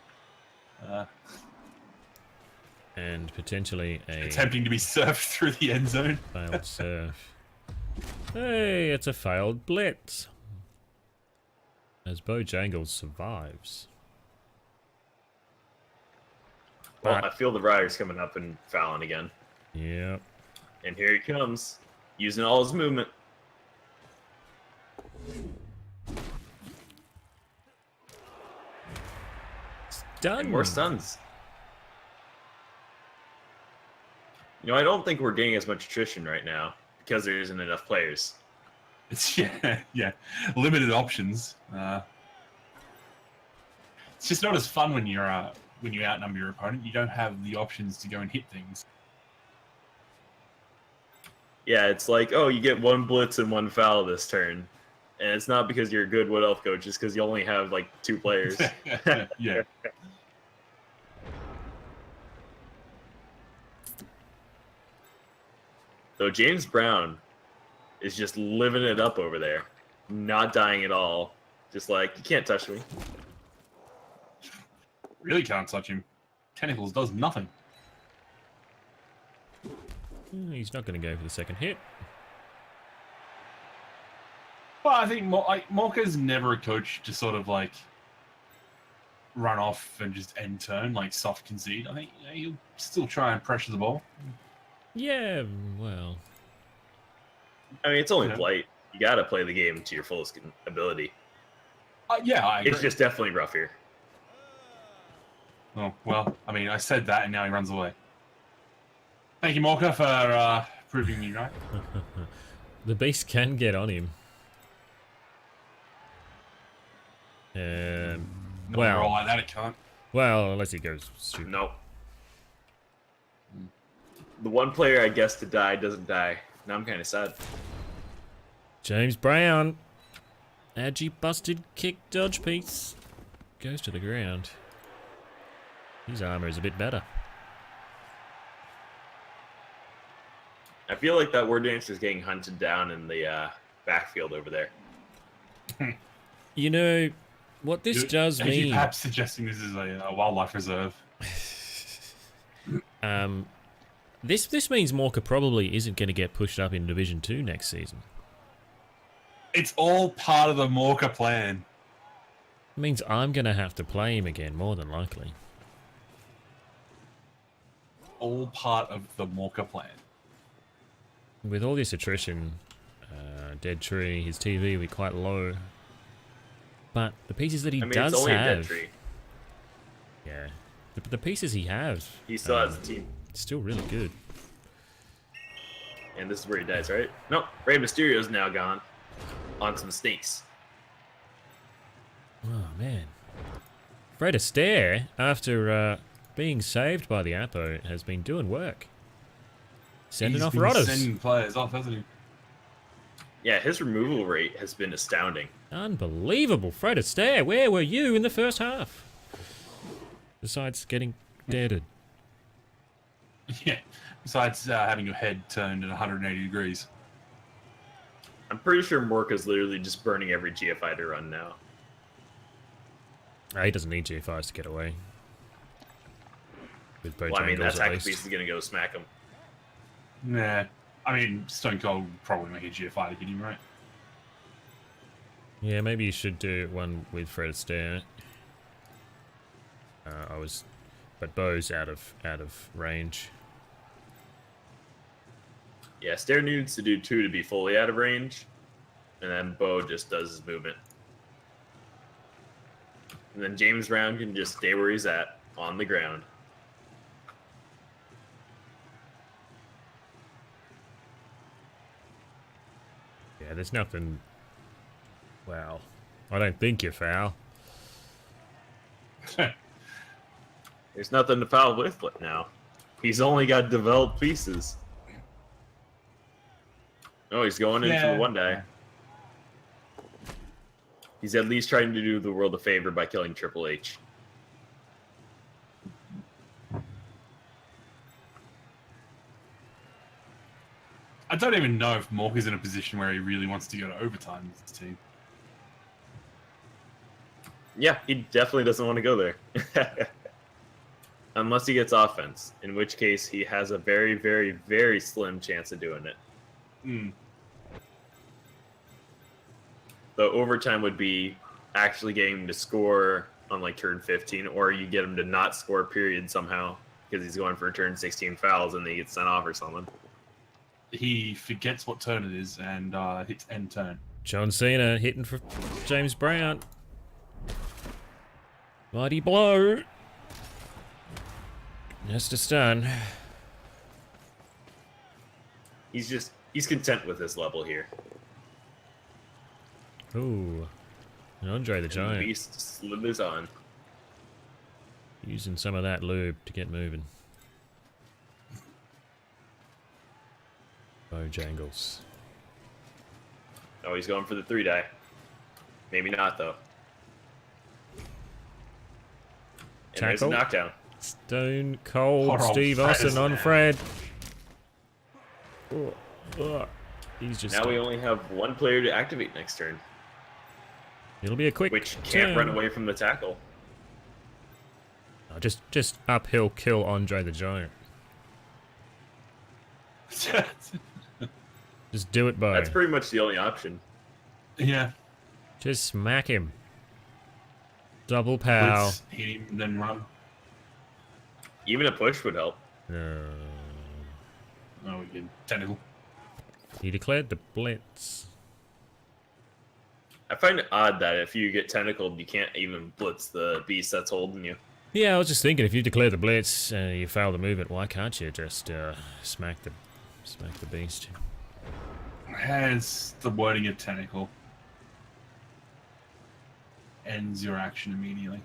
And potentially a attempting to be surfed through the end zone. failed surf. Hey, it's a failed blitz. As Bojangles survives. Well, But- I feel the rider's coming up and fouling again. Yep. And here he comes, using all his movement. Done. And more stuns. You know, I don't think we're getting as much attrition right now because there isn't enough players. It's yeah, limited options. It's just not as fun when you outnumber your opponent. You don't have the options to go and hit things. Yeah, it's like, oh, you get one blitz and one foul this turn. And it's not because you're a good Wood Elf coach, it's because you only have like 2 players. Yeah. So James Brown is just living it up over there. Not dying at all. Just like, you can't touch me. Really can't touch him. Tentacles does nothing. He's not going to go for the second hit. Well, I think Morka's never a coach to sort of like run off and just end turn, like soft concede. I think he'll still try and pressure the ball. Yeah, well. I mean, it's only Yeah. Blight. You gotta play the game to your fullest ability. Yeah, I agree. It's just definitely rough here. Oh, well, I mean, I said that and now he runs away. Thank you, Morka, for proving me right. The beast can get on him. Not Well, roll like that, it can't. well, unless he goes stupid. Nope. The one player I guess to die doesn't die. Now I'm kind of sad. James Brown. Agi busted kick dodge piece. Goes to the ground. His armor is a bit better. I feel like that Word Dancer is getting hunted down in the backfield over there. You know, what this does Are you mean... perhaps suggesting this is a wildlife reserve? This means Morka probably isn't going to get pushed up in Division 2 next season. It's all part of the Morka plan. It means I'm going to have to play him again, more than likely. All part of the Morka plan. With all this attrition, dead tree, his TV will be quite low. But the pieces that he I mean, does it's only a have... dead tree. Yeah. The pieces he has... He still has a team. Still really good. And this is where he dies, right? Nope. Rey Mysterio's now gone. On some snakes. Oh, man. Fred Astaire, after being saved by the Apo, has been doing work. Sending He's off been Rotters. sending players off, hasn't he? Yeah, his removal rate has been astounding. Unbelievable. Fred Astaire, where were you in the first half? Besides getting deaded. Yeah. Besides having your head turned at 180 degrees. I'm pretty sure Morka's literally just burning every GFI to run now. He doesn't need GFIs to get away. With Well, I mean, that Bojangles, at attack least. piece is going to go smack him. Nah. I mean, Stone Cold would probably make a GFI to get him, right? Yeah, maybe you should do one with Fred Astaire. I was but Bo's out of range. Yeah, Stair needs to do 2 to be fully out of range, and then Bo just does his movement. And then James Brown can just stay where he's at, on the ground. Yeah, there's nothing. Well, I don't think you're foul. There's nothing to foul with now. He's only got developed pieces. Oh, he's going in for the 1 die. He's at least trying to do the world a favor by killing Triple H. I don't even know if Morka's in a position where he really wants to go to overtime with his team. Yeah, he definitely doesn't want to go there. Unless he gets offense, in which case he has a very, very, very slim chance of doing it. Hmm. The overtime would be actually getting him to score on like turn 15, or you get him to not score period somehow because he's going for turn 16 fouls and then he gets sent off or something. He forgets what turn it is and hits end turn. John Cena hitting for James Brown. Mighty blow. Just a stun. He's content with this level here. Ooh. Andre the Giant. Beast slithers on. Using some of that lube to get moving. Bojangles. Oh, he's going for the 3 die. Maybe not, though. And there's a Tackle. knockdown. Stone Cold Poor old Steve Fred Austin is on there. Fred. He's just. Now we only have 1 player to activate next turn, It'll be a quick. which can't turn. run away from the tackle. Oh, just uphill kill Andre the Giant. Just do it, Bo. That's pretty much the only option. Yeah. Just smack him. Double pow. Blitz, hit him, then run. Even a push would help. No. Oh, we did. Tentacle. He declared the blitz. I find it odd that if you get tentacled, you can't even blitz the beast that's holding you. Yeah, I was just thinking, if you declare the blitz, you fail the movement, why can't you just smack the beast? Has the wording of tentacle. Ends your action immediately.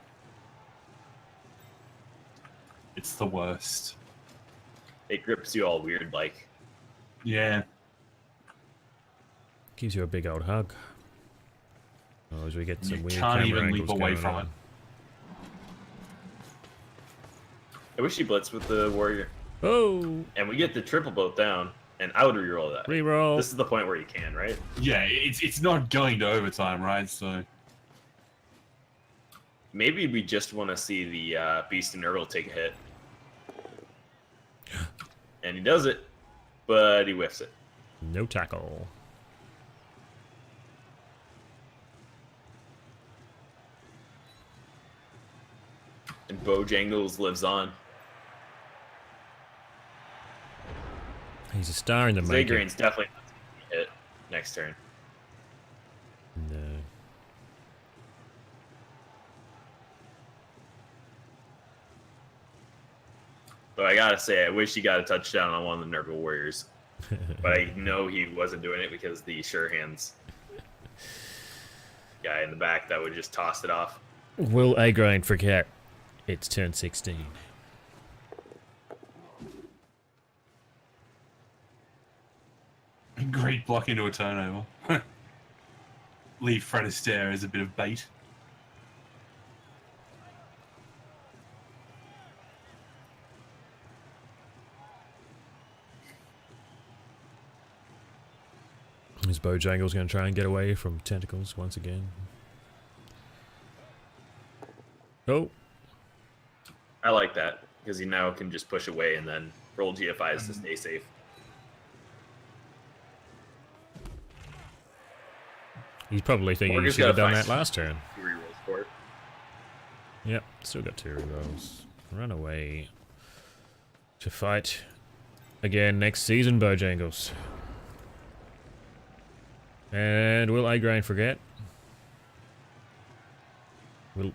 It's the worst. It grips you all weird like. Yeah. Gives you a big old hug. Oh, as we get some You weird can't camera even leap angles away going from on. it. I wish he blitzed with the warrior. Oh! And we get the triple boat down, and I would reroll that. Reroll. This is the point where you can, right? Yeah, it's not going to overtime, right? So Maybe we just want to see the beast and Nurgle take a hit. And he does it, but he whiffs it. No tackle. And Bojangles lives on. He's a star in the making. AGrain's definitely not taking a hit next turn. No. But I gotta say, I wish he got a touchdown on one of the Nurgle Warriors. But I know he wasn't doing it because the sure hands guy in the back that would just toss it off. Will AGrain forget? It's turn 16. great block into a turnover. Leave Fred Astaire as a bit of bait. Is Bojangles going to try and get away from tentacles once again? Oh. I like that because he now can just push away and then roll GFIs to stay safe. He's probably thinking he Morka's should have gotta done that find last turn. He rerolls for it. Yep, still got 2 rerolls. Run away. To fight again next season, Bojangles. And will AGrain forget? Will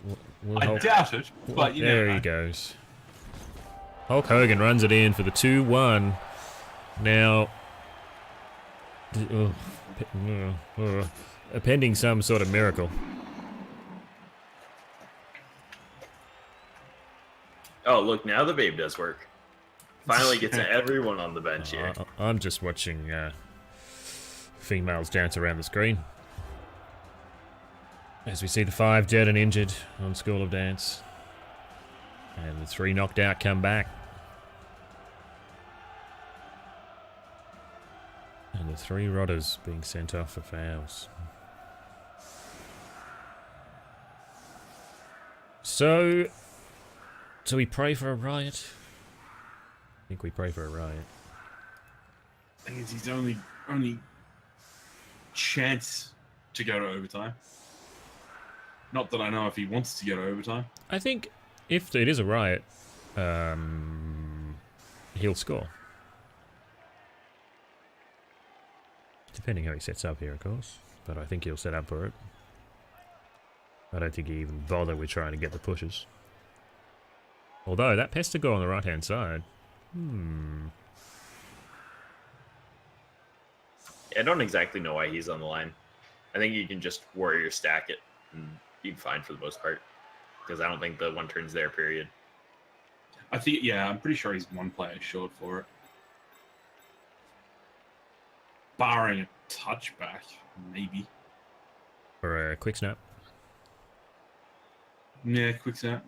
I doubt it, but you never there know. he goes. Hulk Hogan runs it in for the 2-1. Now, pending some sort of miracle. Oh, look, now the babe does work. Finally gets everyone on the bench here. I'm just watching females dance around the screen. As we see the 5 dead and injured on School of Dance. And the 3 knocked out come back. And the 3 rodders being sent off for fouls. So, do we pray for a riot? I think we pray for a riot. I think it's his only chance to go to overtime. Not that I know if he wants to go to overtime. I think if it is a riot, he'll score. Depending how he sets up here, of course. But I think he'll set up for it. I don't think he even bother with trying to get the pushes. Although, that pest to go on the right-hand side. I don't exactly know why he's on the line. I think you can just warrior stack it and be fine for the most part. Because I don't think the 1 turn's there, period. I think, yeah, I'm pretty sure he's 1 player short for it. Barring a touchback, maybe. For a quick snap. Yeah, quick snap.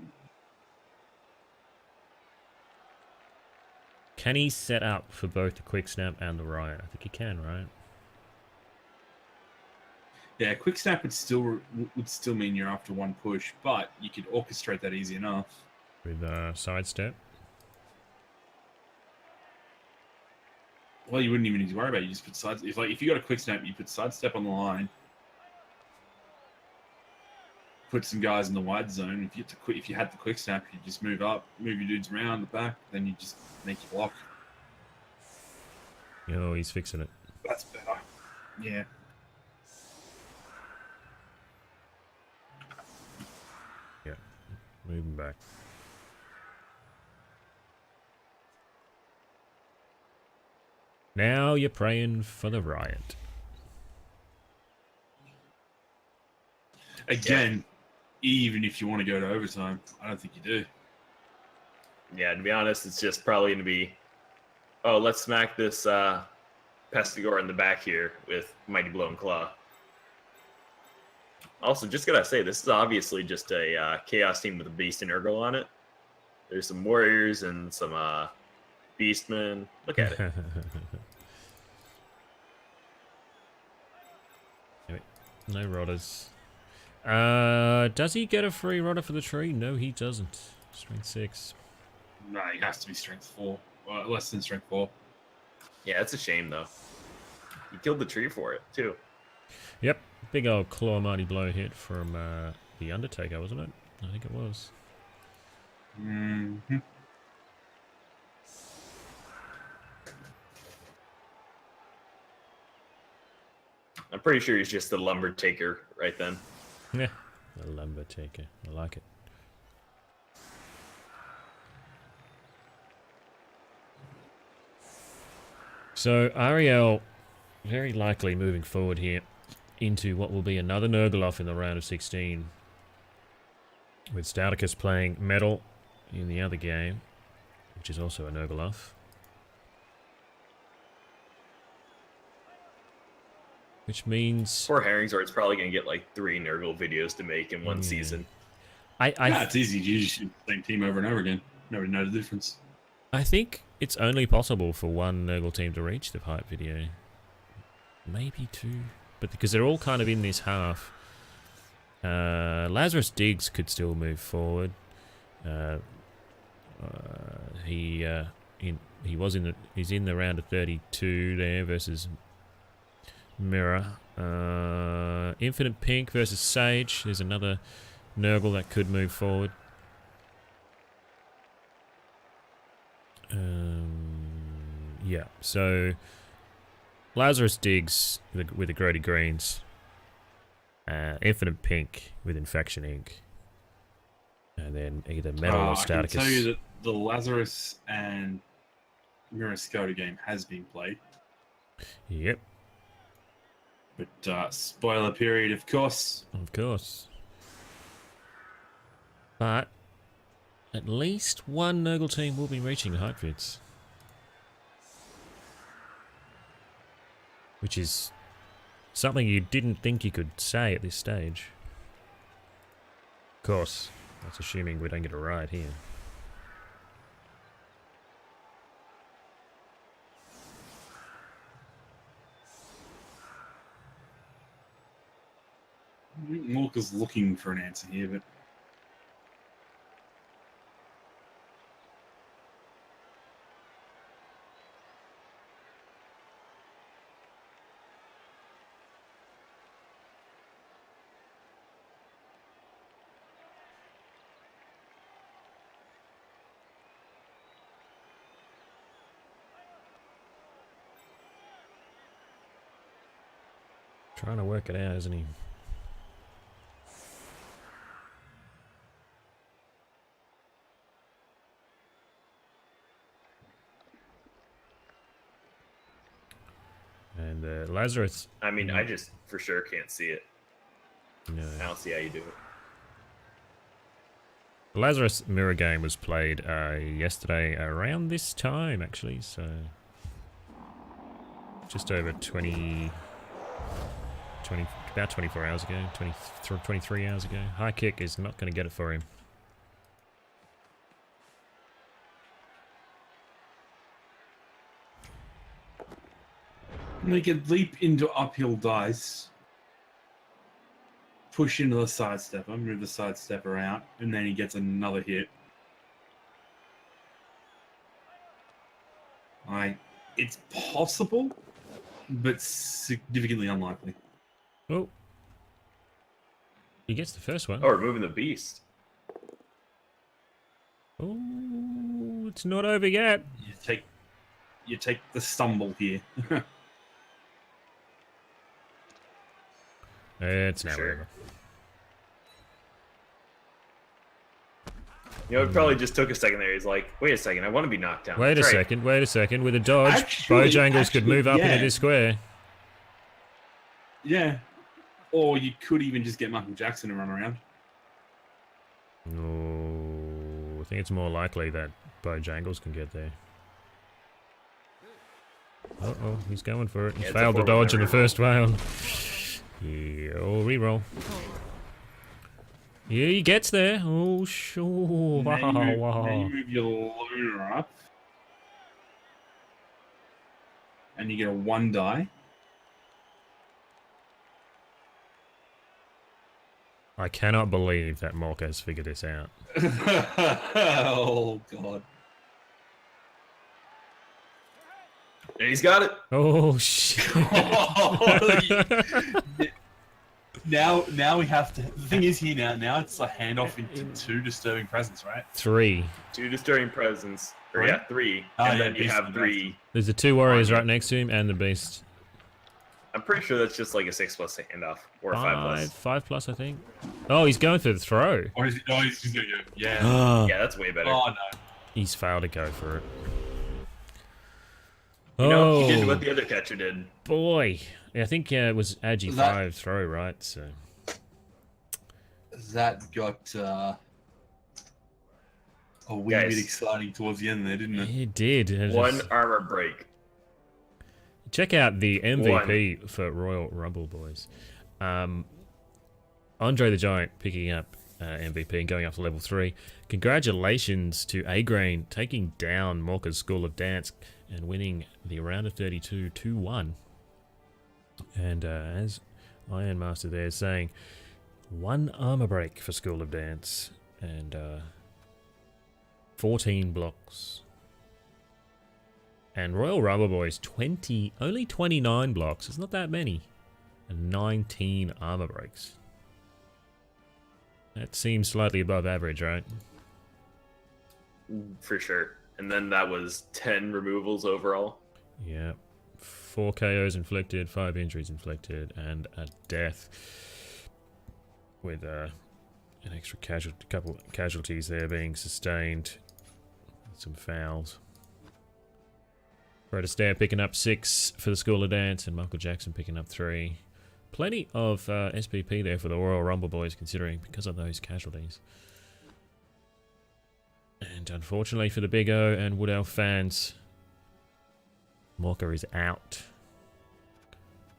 Can he set up for both the quick snap and the riot? I think he can, right? Yeah, quick snap would still mean you're after 1 push, but you could orchestrate that easy enough. With sidestep. Well, you wouldn't even need to worry about it. You just put sides. If you got a quick snap, you put sidestep on the line. Put some guys in the wide zone. If you had the quick snap, you just move up, move your dudes around the back, then you just make your block. Oh, he's fixing it. That's better. Yeah. Yeah, moving back. Now you're praying for the riot. Again, even if you want to go to overtime, I don't think you do. Yeah, to be honest, it's just probably going to be, oh, let's smack this Pestigore in the back here with Mighty Blow and Claw. Also, just gotta say, this is obviously just a Chaos team with a Beast and Nurgle on it. There's some Warriors and some Beastmen. Look at it. Anyway, no rodders. Does he get a free rodder for the tree? No, he doesn't. Strength 6. No, he has to be strength 4. Less than strength 4. Yeah, it's a shame, though. He killed the tree for it, too. Yep, big old claw mighty blow hit from the Undertaker, wasn't it? I think it was. Mm-hmm. I'm pretty sure he's just the lumber taker right then. Yeah, the lumber taker. I like it. So Ariel, very likely moving forward here into what will be another Nurgle off in the round of 16. With Stouticus playing Metal in the other game, which is also a Nurgle off. Which means... Poor Herringsworth's probably going to get like 3 Nurgle videos to make in one season. Yeah, it's easy. You just shoot the same team over and over again. Nobody knows the difference. I think it's only possible for 1 Nurgle team to reach the hype video. Maybe 2. But because they're all kind of in this half. Lazarus Diggs could still move forward. He's in the round of 32 there versus Mirror. Infinite Pink versus Sage. There's another Nurgle that could move forward. Yeah, so Lazarus digs with the Grody Greens. Infinite Pink with Infection Ink. And then either Metal or I can Staticus. tell you that the Lazarus and Mirascoda game has been played. Yep, But spoiler period, of course. of course. But at least one Nurgle team will be reaching height fits. Which is something you didn't think you could say at this stage. Of course, that's assuming we don't get a ride here. Morka's looking for an answer here, but Trying to work it out, isn't he? And Lazarus. I mean, I just for sure can't see it. No. I don't see how you do it. The Lazarus mirror game was played yesterday around this time, actually, so just over 20, about 24 hours ago, 23 hours ago. High kick is not going to get it for him. they could leap into uphill dice, push into the sidestepper, move the sidestepper out, and then he gets another hit. It's possible, but significantly unlikely. Oh. He gets the first one. Oh, removing the beast. Oh, it's not over yet. You take the stumble here. It's now Sure. over. You know, it probably just took a second there. He's like, wait a second, I want to be knocked down. Wait a That's right. second, wait a second. With a dodge, Actually, Bojangles could move up yeah. into this square. Yeah. Or you could even just get Michael Jackson to run around. Oh, I think it's more likely that Bojangles can get there. Uh-oh, he's going for it. He Yeah, it's a failed the forward dodge in the reroll. first round. Yeah, oh, reroll. Yeah, he gets there. Oh, sure. Now Wow, you move, wow. now you move your loner up. And you get a 1 die. I cannot believe that Morka has figured this out. Oh, God. And he's got it. Oh, shit. Now we have to. The thing is here now it's a handoff into 2 disturbing presence, right? 3. 2 disturbing presence. Or Right? yeah, 3. Oh, and yeah, then you beast have and 3. There's the 2 warriors right next to him and the beast. I'm pretty sure that's just like a 6+ handoff. Or a 5+. 5 plus, I think. Oh, he's going for the throw. Or is he, no, he's just gonna go. Yeah. Yeah, that's way better. Oh no. He's failed to go for it. You know, Oh, he did what the other catcher did. boy. Yeah, I think it was Agi 5 throw, right? So That got a wee Guys. bit exciting towards the end there, didn't it? it did. It One just- armor break. Check out the MVP for Royal Rumble, boys. Andre the Giant picking up MVP and going up to level 3. Congratulations to AGrain taking down Morka's School of Dance and winning the round of 32 2-1. And as Iron Master there is saying, 1 armor break for School of Dance and 14 blocks. And Royal Rubber Boys, only 29 blocks. It's not that many. And 19 armor breaks. That seems slightly above average, right? For sure. And then that was 10 removals overall. Yeah. 4 KOs inflicted, 5 injuries inflicted, and a death. With an extra couple casualties there being sustained. Some fouls. Fred Astaire picking up 6 for the School of Dance, and Michael Jackson picking up 3. Plenty of SPP there for the Royal Rumble boys, considering because of those casualties. And unfortunately for the Big O and Wood Elf fans, Morka is out.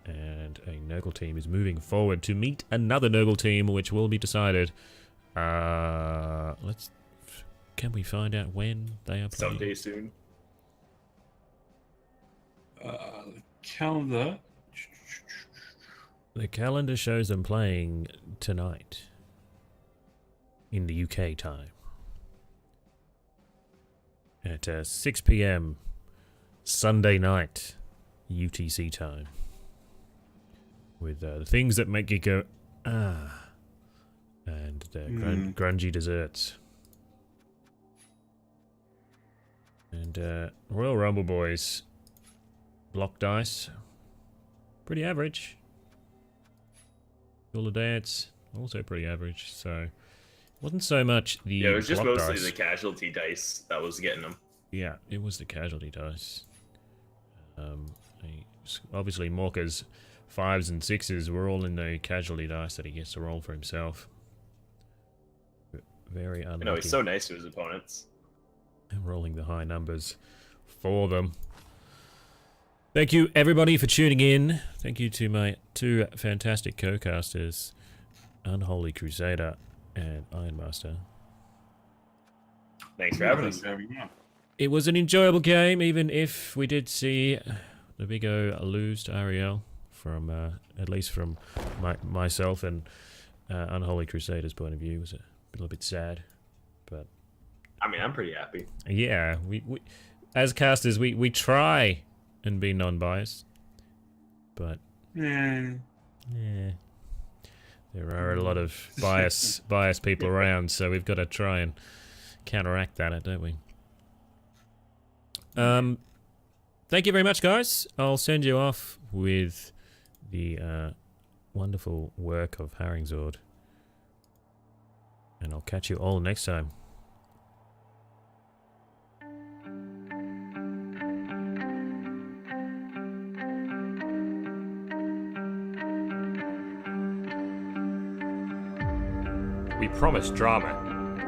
And a Nurgle team is moving forward to meet another Nurgle team, which will be decided. Can we find out when they are playing? Someday soon. Calendar. The calendar shows them playing tonight in the UK time at 6 p.m. Sunday night UTC time, with the things that make you go ah, and grungy desserts. And Royal Rumble boys, block dice, pretty average. School of Dance, also pretty average, so it wasn't so much the Yeah, it was just block mostly dice. the casualty dice that was getting them. Yeah, it was the casualty dice. Obviously Morka's 5s and 6s were all in the casualty dice that he gets to roll for himself. Very unlucky. No, he's so nice to his opponents. And rolling the high numbers for them. Thank you everybody for tuning in. Thank you to my 2 fantastic co-casters, Unholy Crusader and Ironmaster. Thanks for having us. It was an enjoyable game, even if we did see the Big O lose to REL, from at least from myself and Unholy Crusader's point of view. It was a little bit sad, but I mean, I'm pretty happy. yeah, we as casters we try and be non-biased, but yeah, there are a lot of biased people around, so we've got to try and counteract that, don't we? Thank you very much, guys. I'll send you off with the wonderful work of Haringzord, and I'll catch you all next time. We promised drama,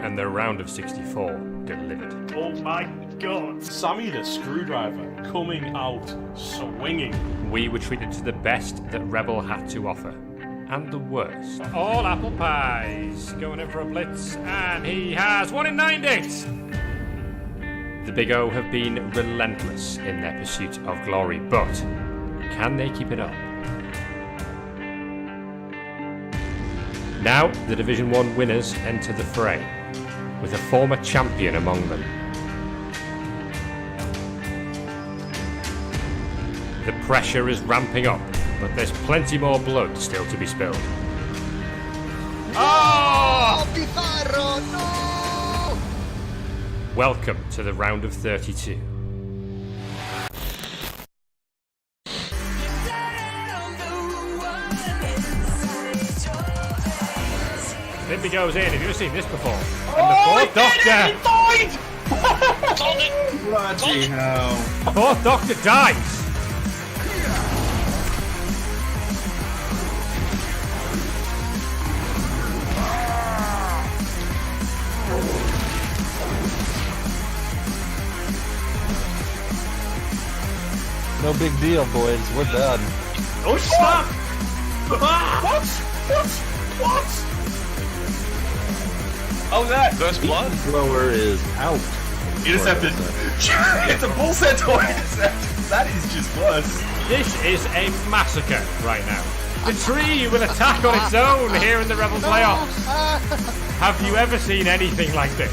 and the round of 64 delivered. Oh my god. Sammy the Screwdriver coming out swinging. We were treated to the best that REBBL had to offer, and the worst. All apple pies, going in for a blitz, and he has 1 in 9 dates. The Big O have been relentless in their pursuit of glory, but can they keep it up? Now, the Division 1 winners enter the fray, with a former champion among them. The pressure is ramping up, but there's plenty more blood still to be spilled. Oh, Pizarro, no! Welcome to the round of 32. Limpy goes in. Have you ever seen this before? And the fourth Doctor. Bloody hell. Fourth Doctor dies. No big deal, boys. We're done. Oh, stop! What? Oh, that. First blood. Thrower is out. Intercepted. It's a bull centaur intercept. That is just worse. This is a massacre right now. The tree will attack on its own here in the REBBL playoffs. Have you ever seen anything like this?